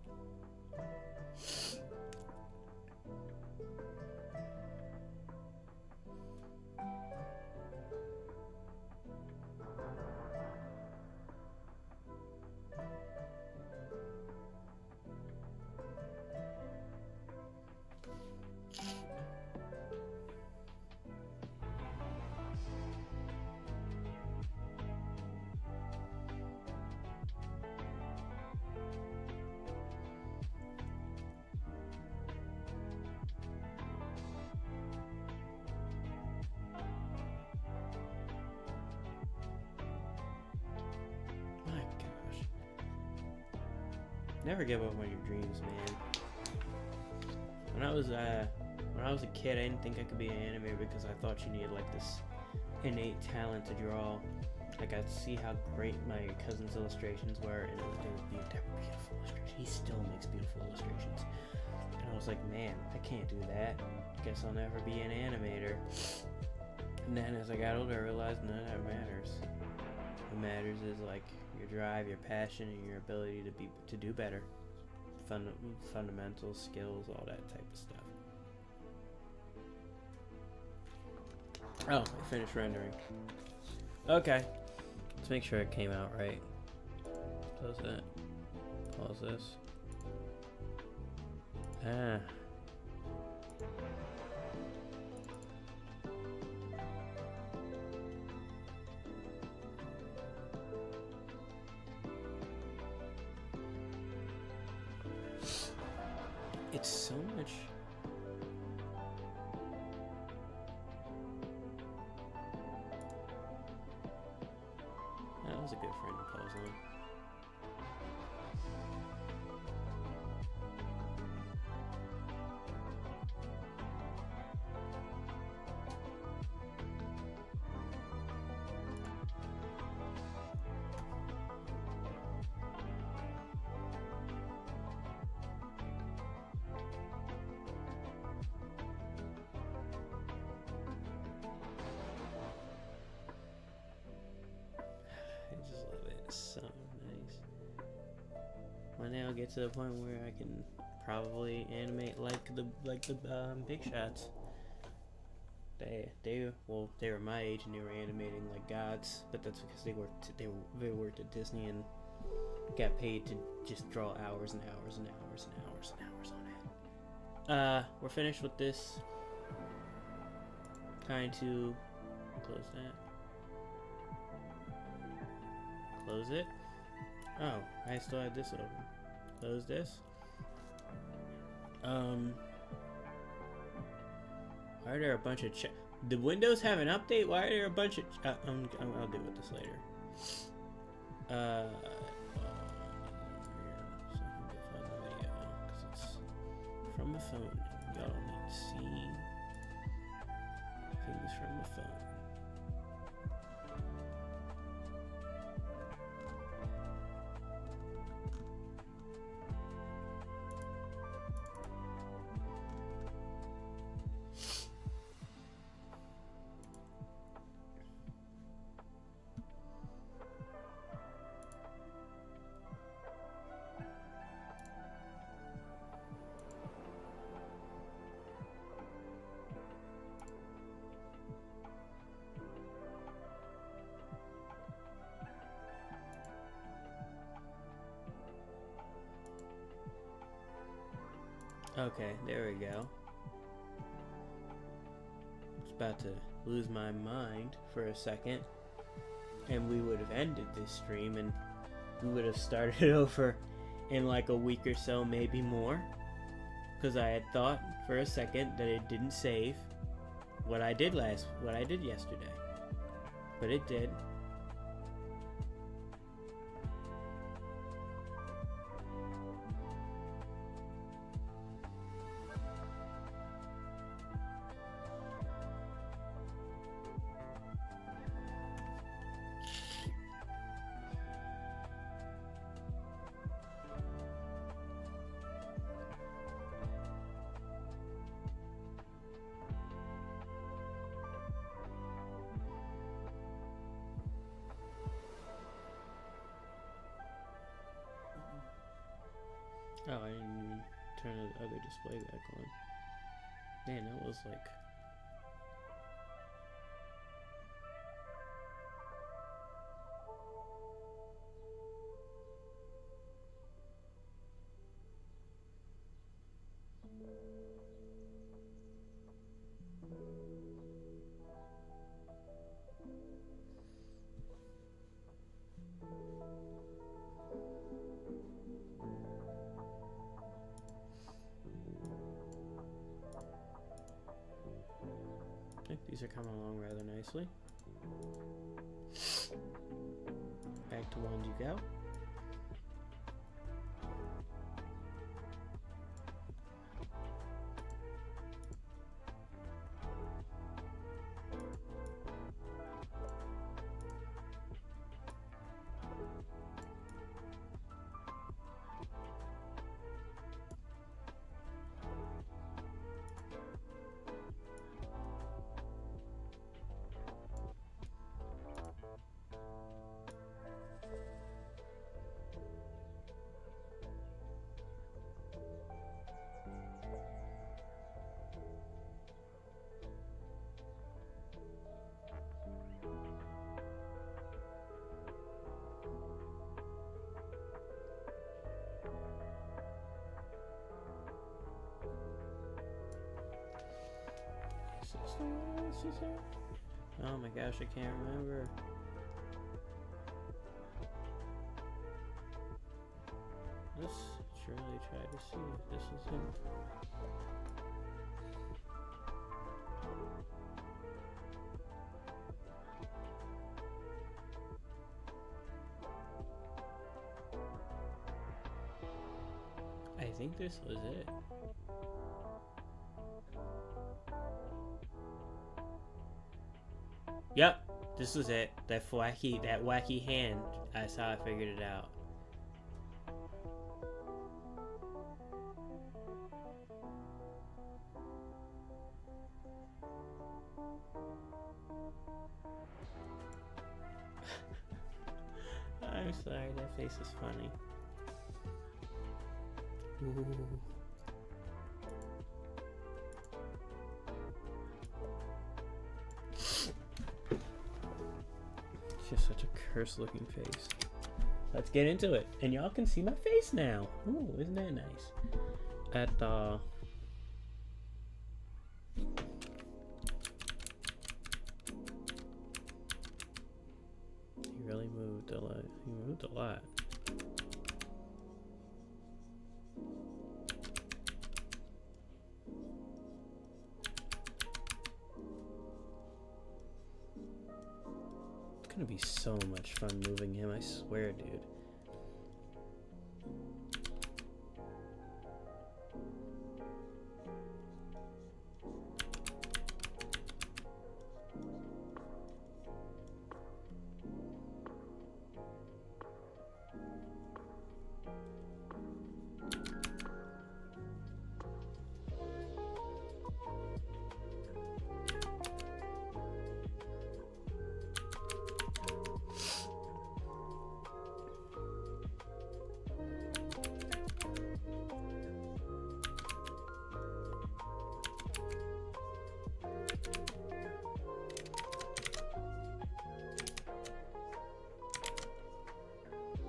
Never give up on your dreams, man. When I was a kid, I didn't think I could be an animator because I thought you needed like this innate talent to draw. Like I'd see how great my cousin's illustrations were, and they were beautiful illustrations. He still makes beautiful illustrations, and I was like, man, I can't do that. Guess I'll never be an animator. And then as I got older, I realized none of that matters. What matters is like your drive, your passion, and your ability to do better. Fundamental skills, all that type of stuff. Oh, I finished rendering. Okay. Let's make sure it came out right. Close that. Pause this. Ah. It's so much. That was a good friend to pose on. So nice. One day I'll get to the point where I can probably animate like the big shots. They were my age and they were animating like gods, but that's because they worked at Disney and got paid to just draw hours and hours and hours and hours and hours on it. We're finished with this. Trying to close that. Close it. Oh, I still had this open. Close this. Why are there a bunch of the Windows have an update? Why are there a bunch of I'll deal with this later. So I can find the video because it's from the phone. Y'all don't need to see things from the phone. Okay, there we go. about to lose my mind for a second, and we would have ended this stream, and we would have started over in like a week or so, maybe more, because I had thought for a second that it didn't save what I did yesterday, but it did. Oh, I didn't even turn the other display back on. Man, that was like... I think these are coming along rather nicely. Back to ones you go. Oh my gosh, I can't remember. Let's truly try to see if this is him. I think this was it. Yep, this was it. That wacky hand. That's how I figured it out. I'm sorry, that face is funny. Ooh. Just such a cursed looking face. Let's get into it. And y'all can see my face now. Ooh, isn't that nice? He really moved a lot. He moved a lot. It's gonna be so much fun moving him, I swear, dude.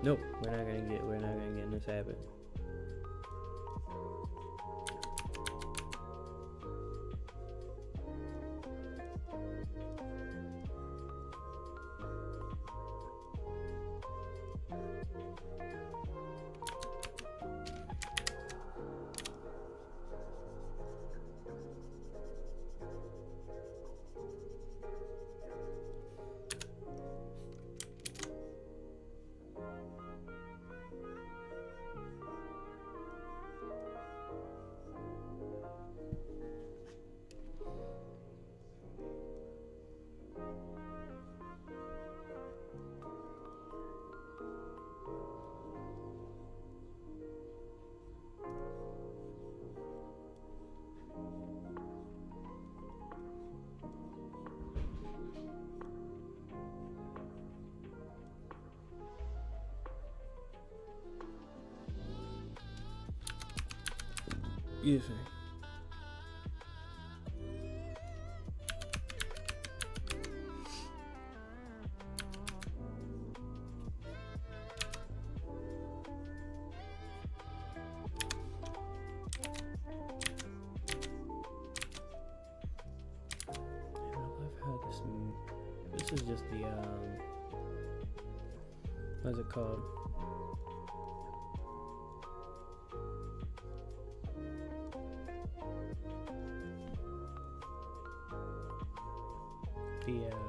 Nope, we're not gonna get in this habit. Excuse me. This is just the what's it called? The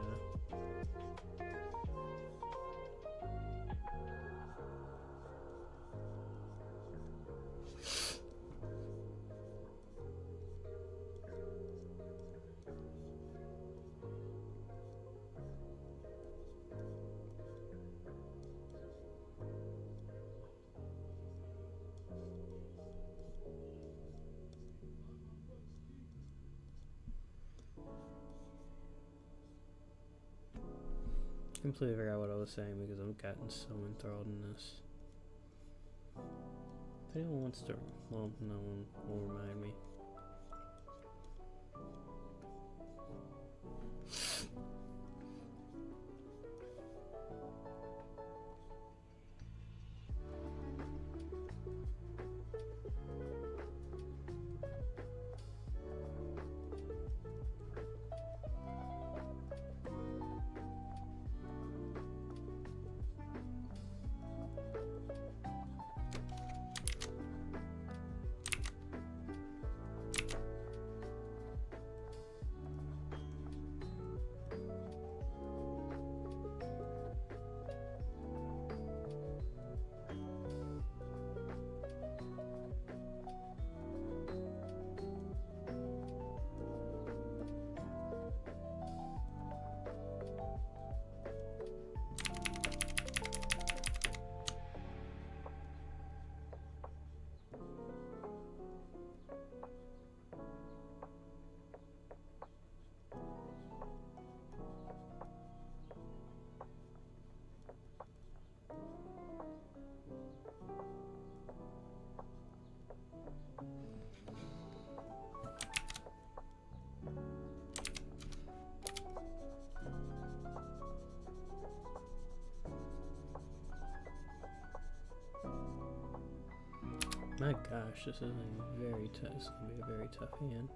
I completely forgot what I was saying because I've gotten so enthralled in this. If anyone wants to, well, no one will remind me. My gosh, this is a very tough. This is gonna be a very tough hand.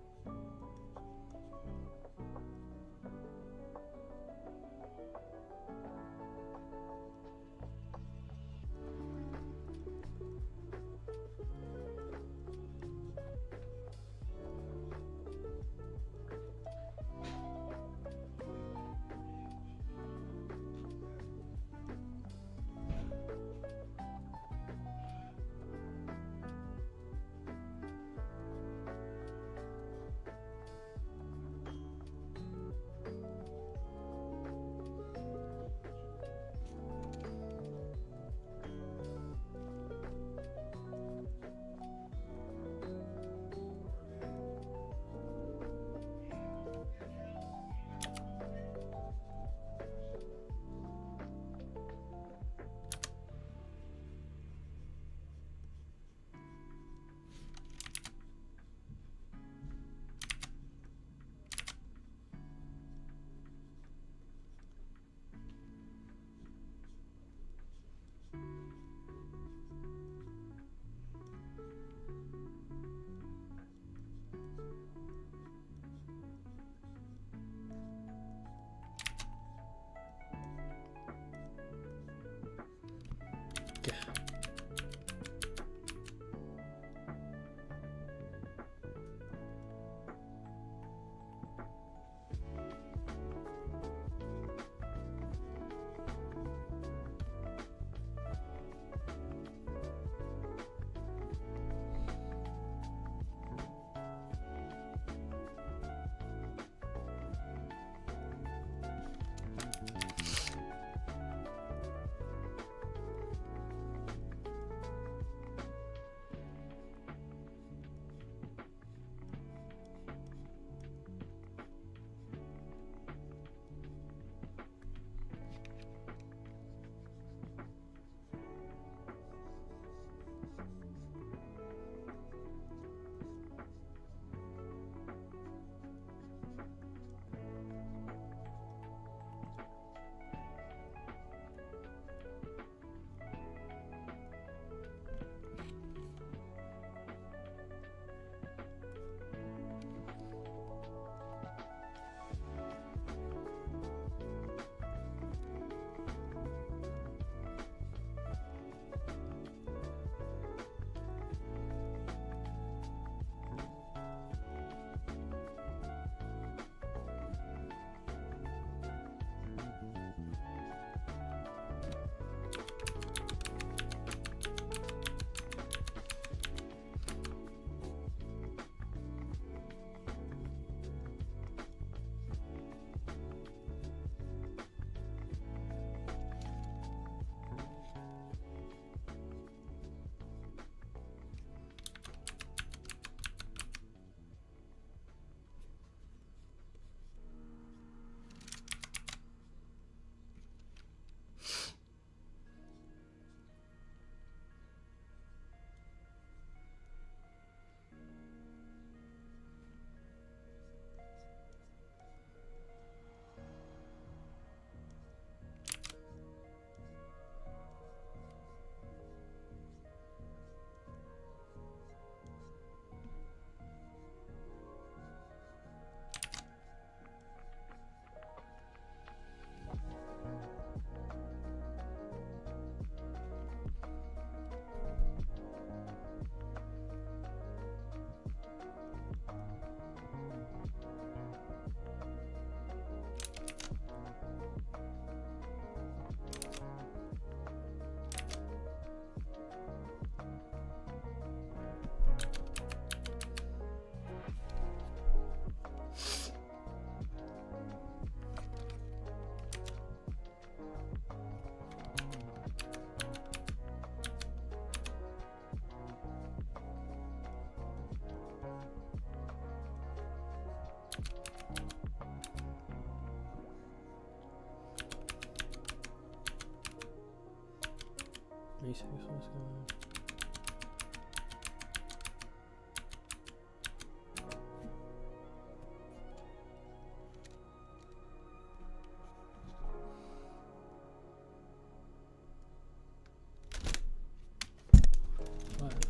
erase what's going on.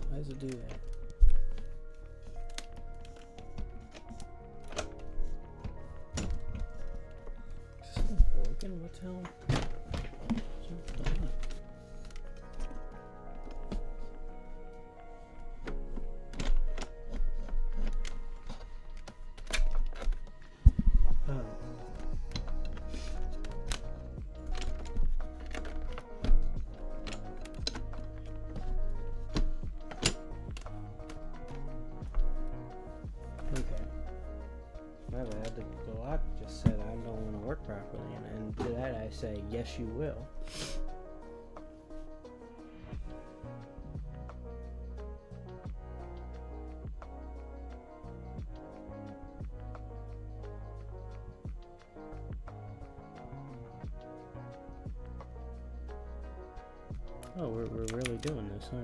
Why does it do that? Is this not broken? What the hell? My bad, the lock just said I don't want to work properly, and to that I say, yes you will. Oh, we're really doing this, huh?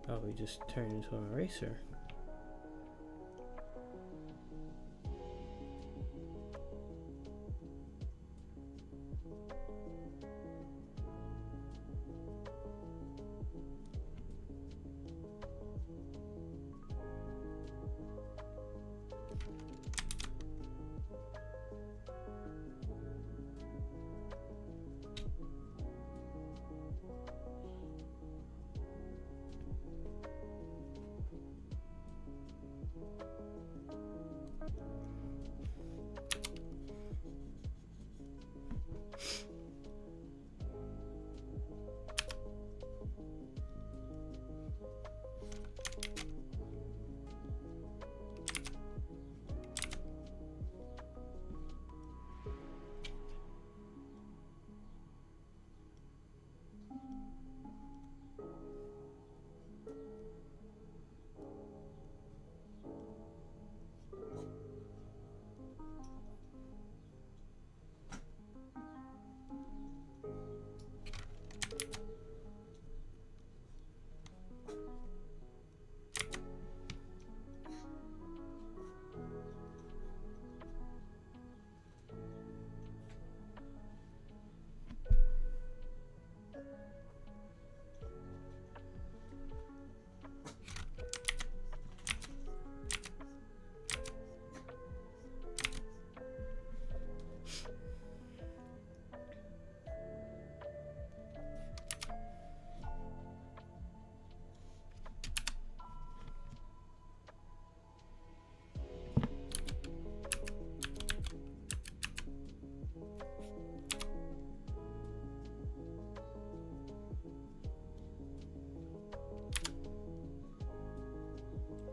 Oh, we just turned into an eraser.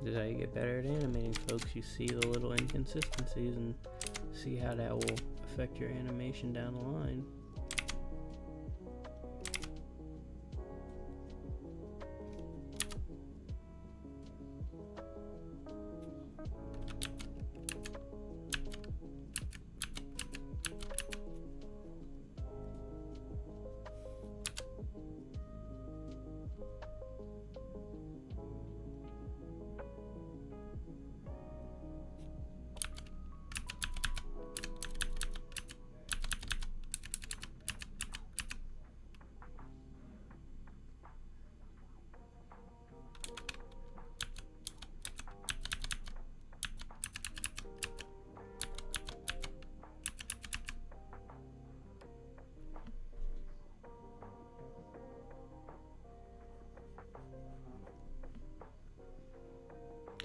This is how you get better at animating, folks. You see the little inconsistencies and see how that will affect your animation down the line.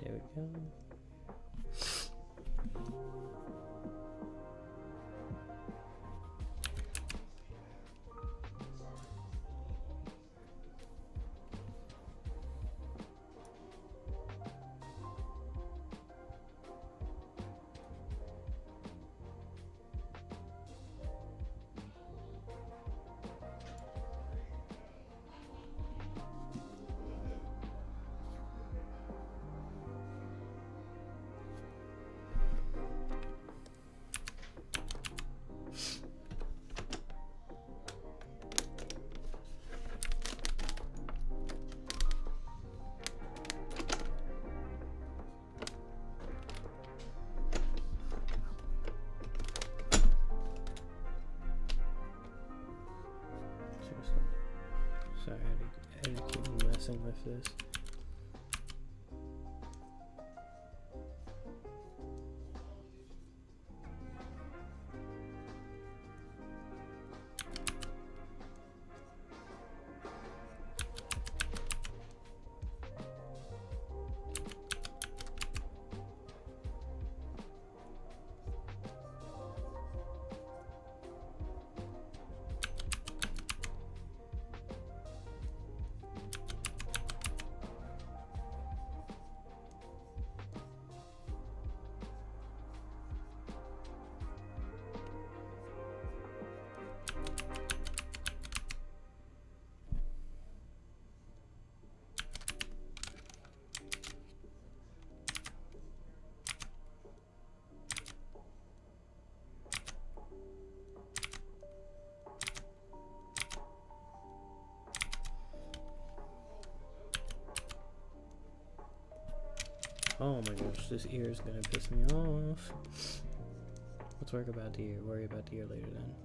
There we go. Sorry, I had to keep messing with this. Oh my gosh, this ear is gonna piss me off. Let's worry about the ear later then.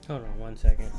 Hold on 1 second.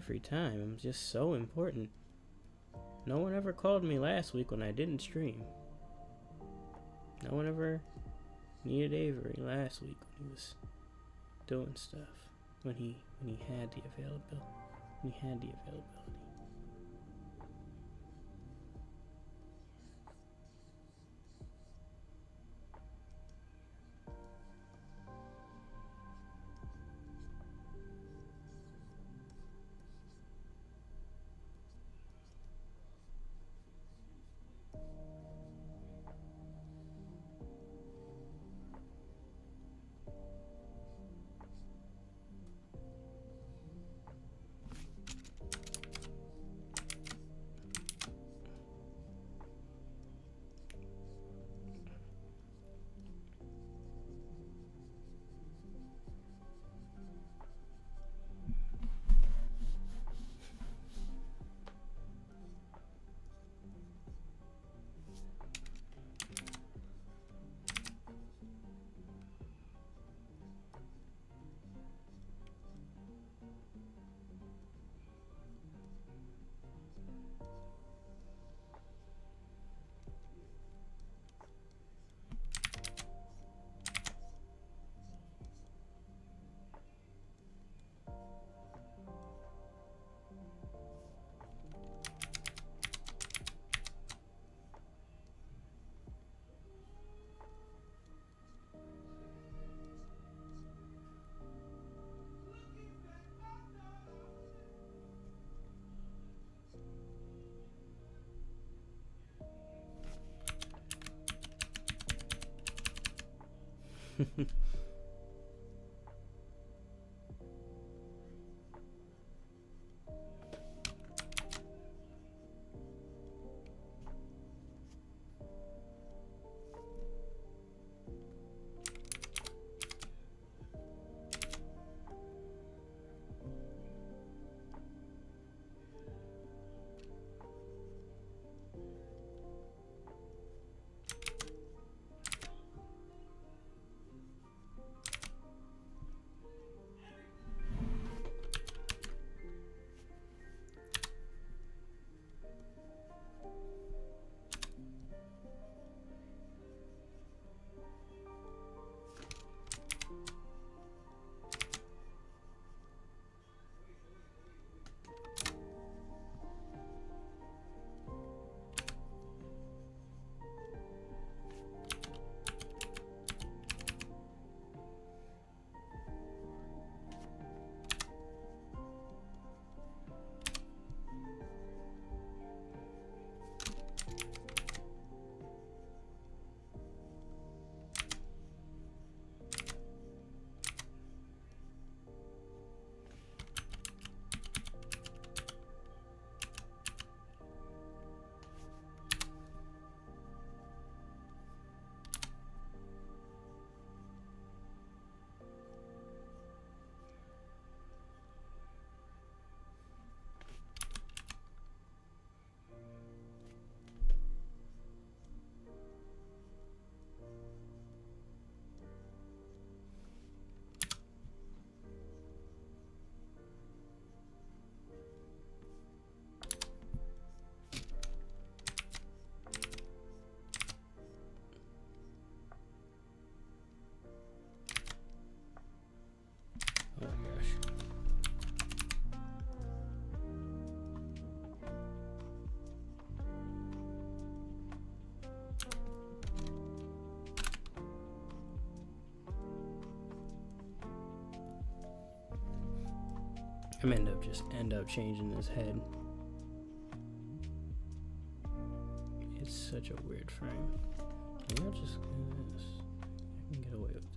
every time. I'm just so important. No one ever called me last week when I didn't stream. No one ever needed Avery last week when he was doing stuff. When he had the availability. When he had the availability. I'm end up changing this head. It's such a weird frame. Maybe I'll just do this. I can get away with this.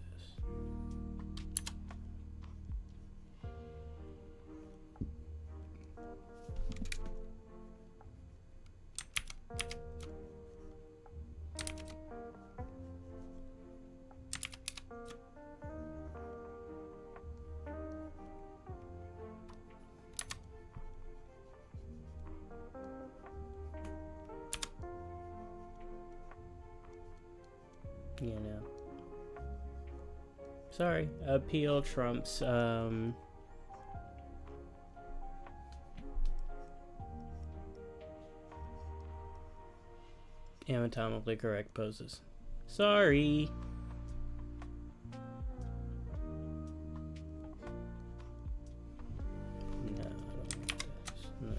You know. Sorry, appeal trumps anatomically correct poses. Sorry. No, I don't want this. No.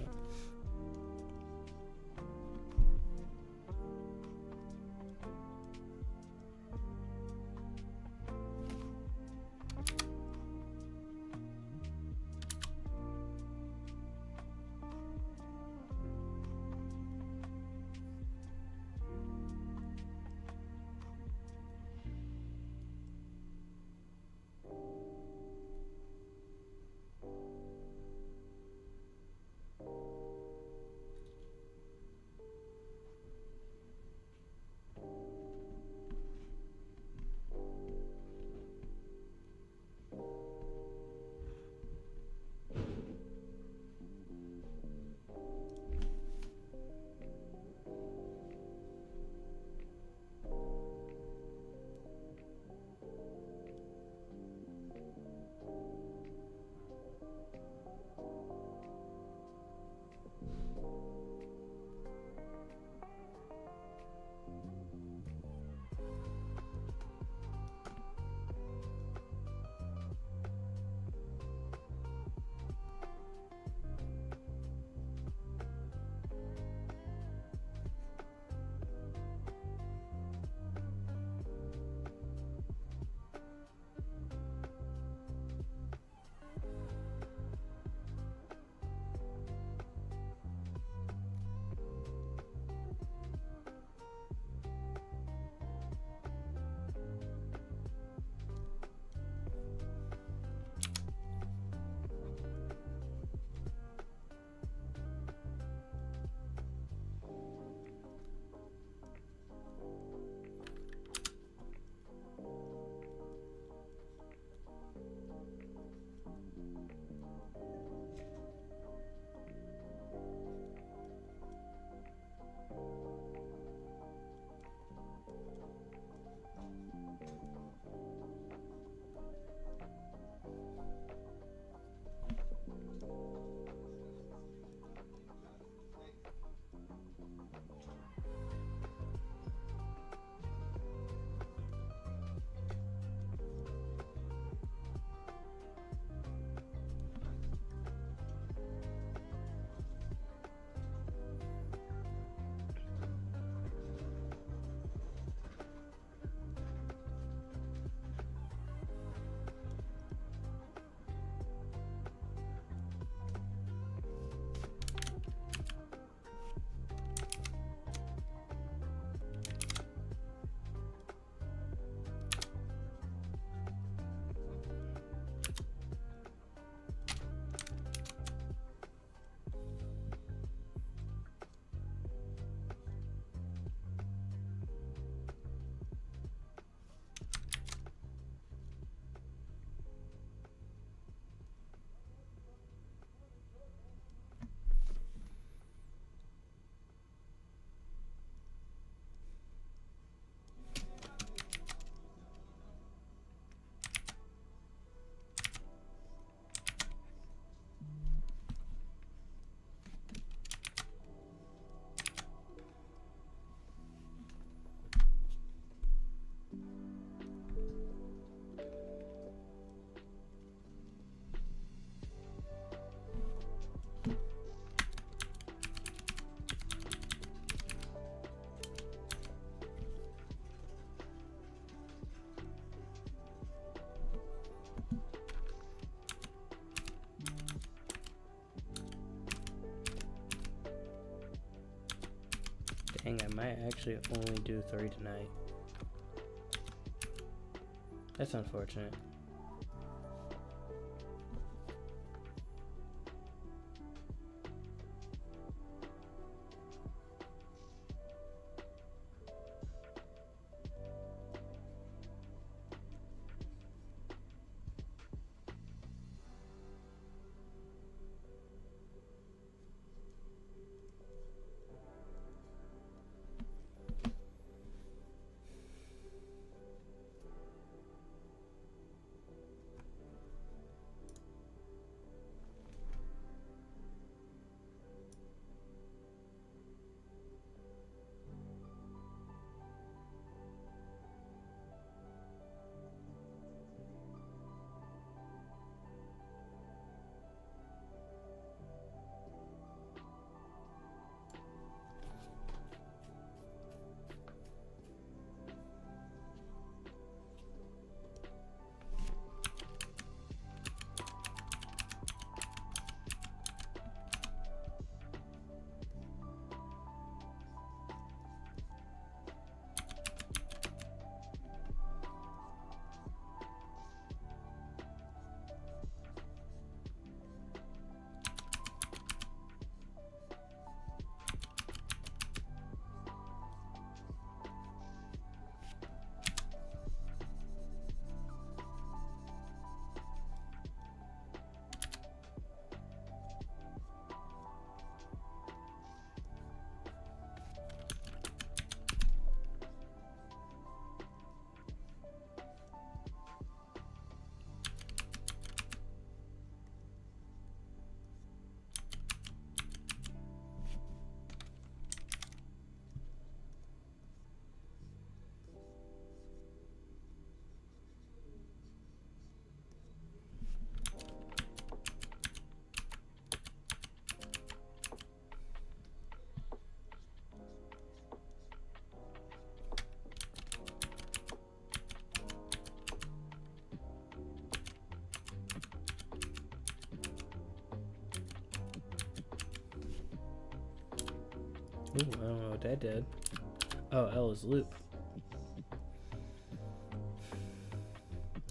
Dang, I might actually only do 3 tonight. That's unfortunate. Ooh, I don't know what that did. Oh, L is loop.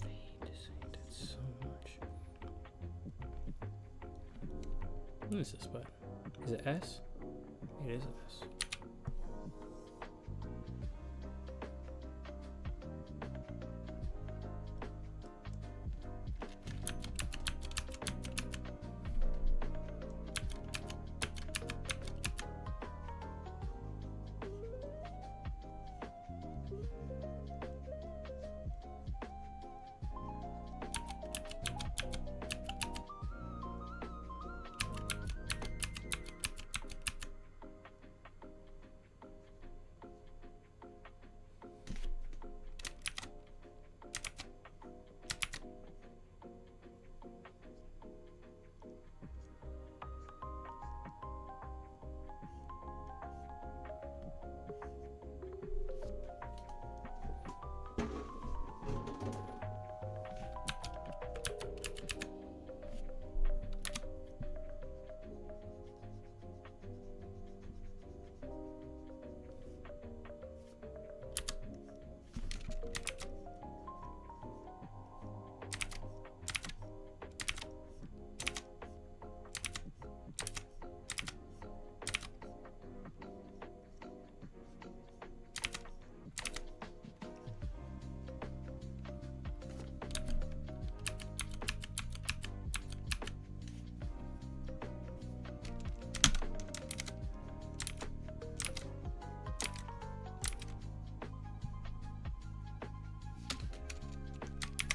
I hate this. I hate that so much. What is this button? Is it S? It is S.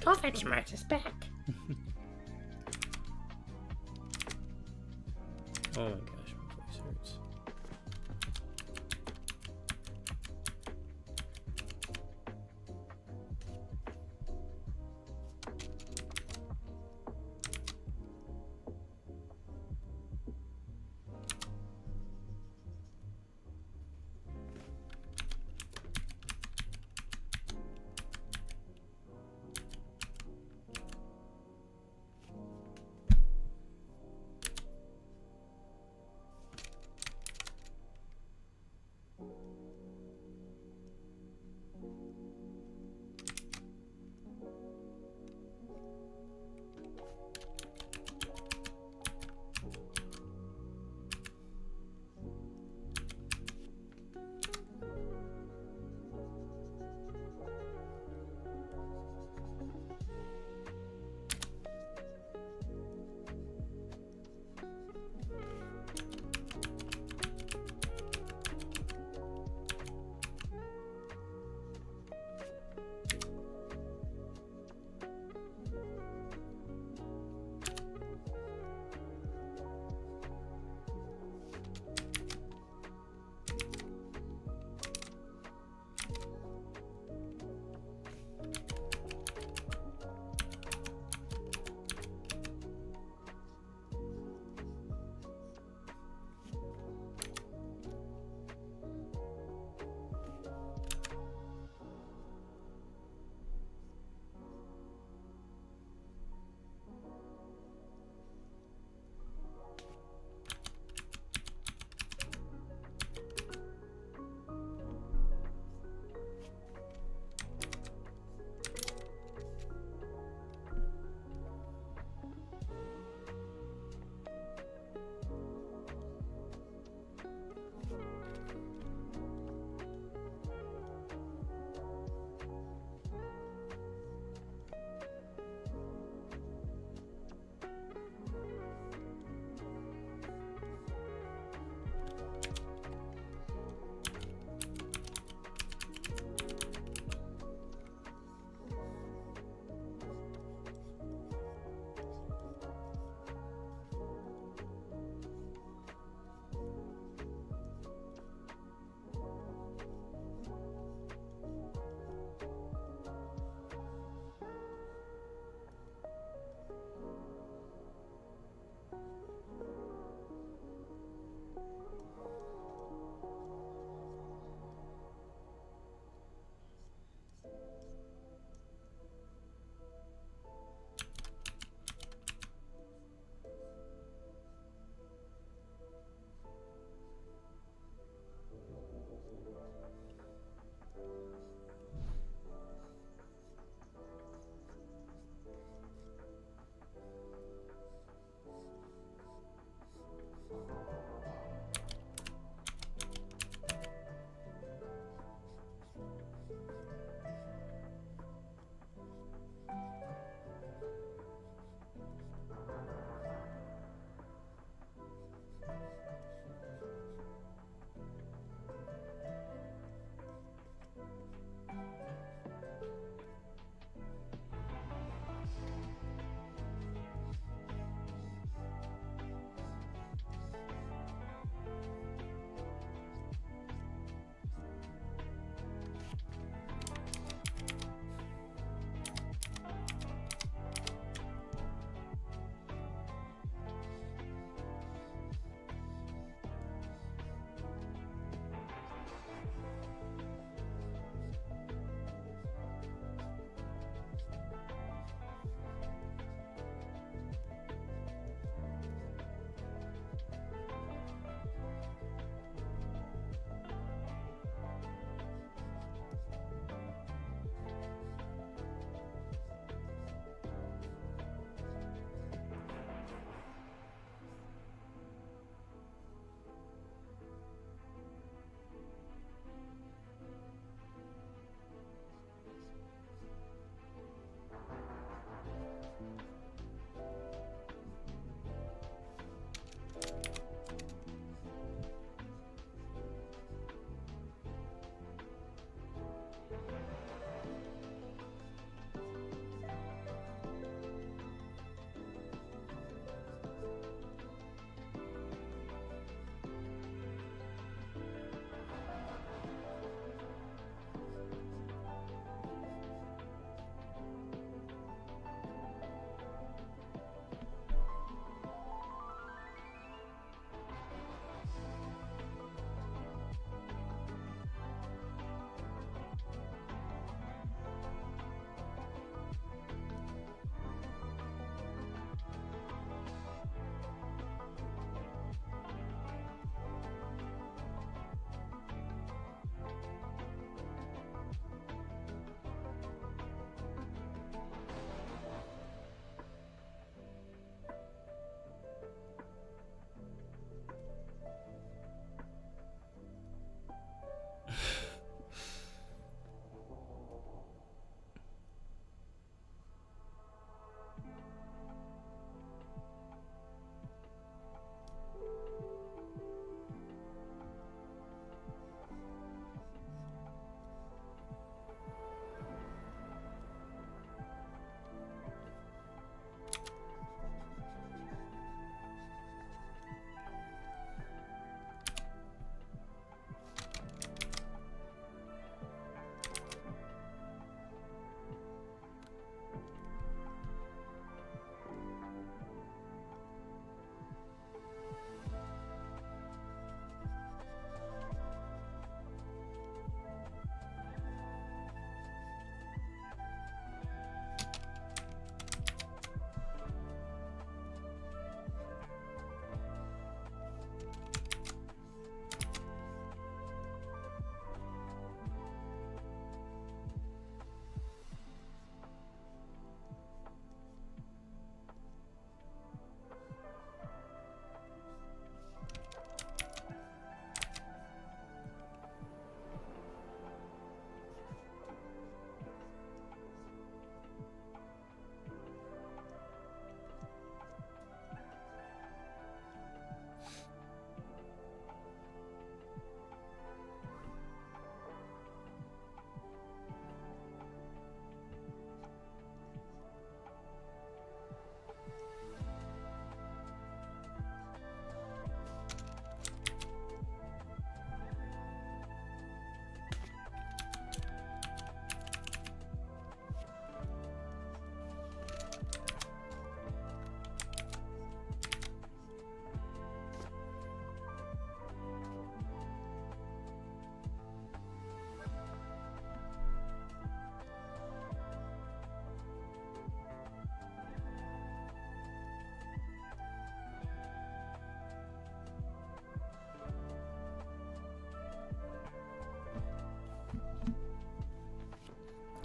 Dolphin is back. Oh my gosh, my voice hurts.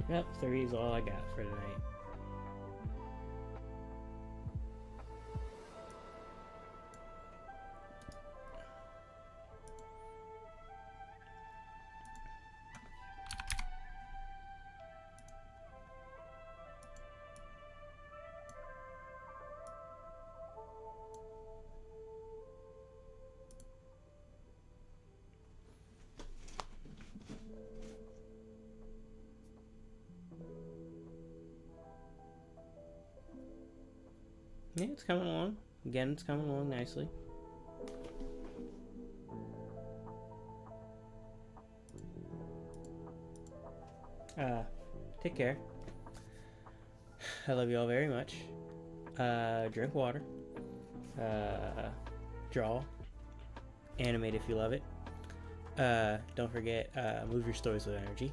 Yep, 3 is all I got for tonight. Yeah, it's coming along. Again, it's coming along nicely. Take care. I love you all very much. Drink water. Draw. Animate if you love it. Don't forget, move your stories with energy.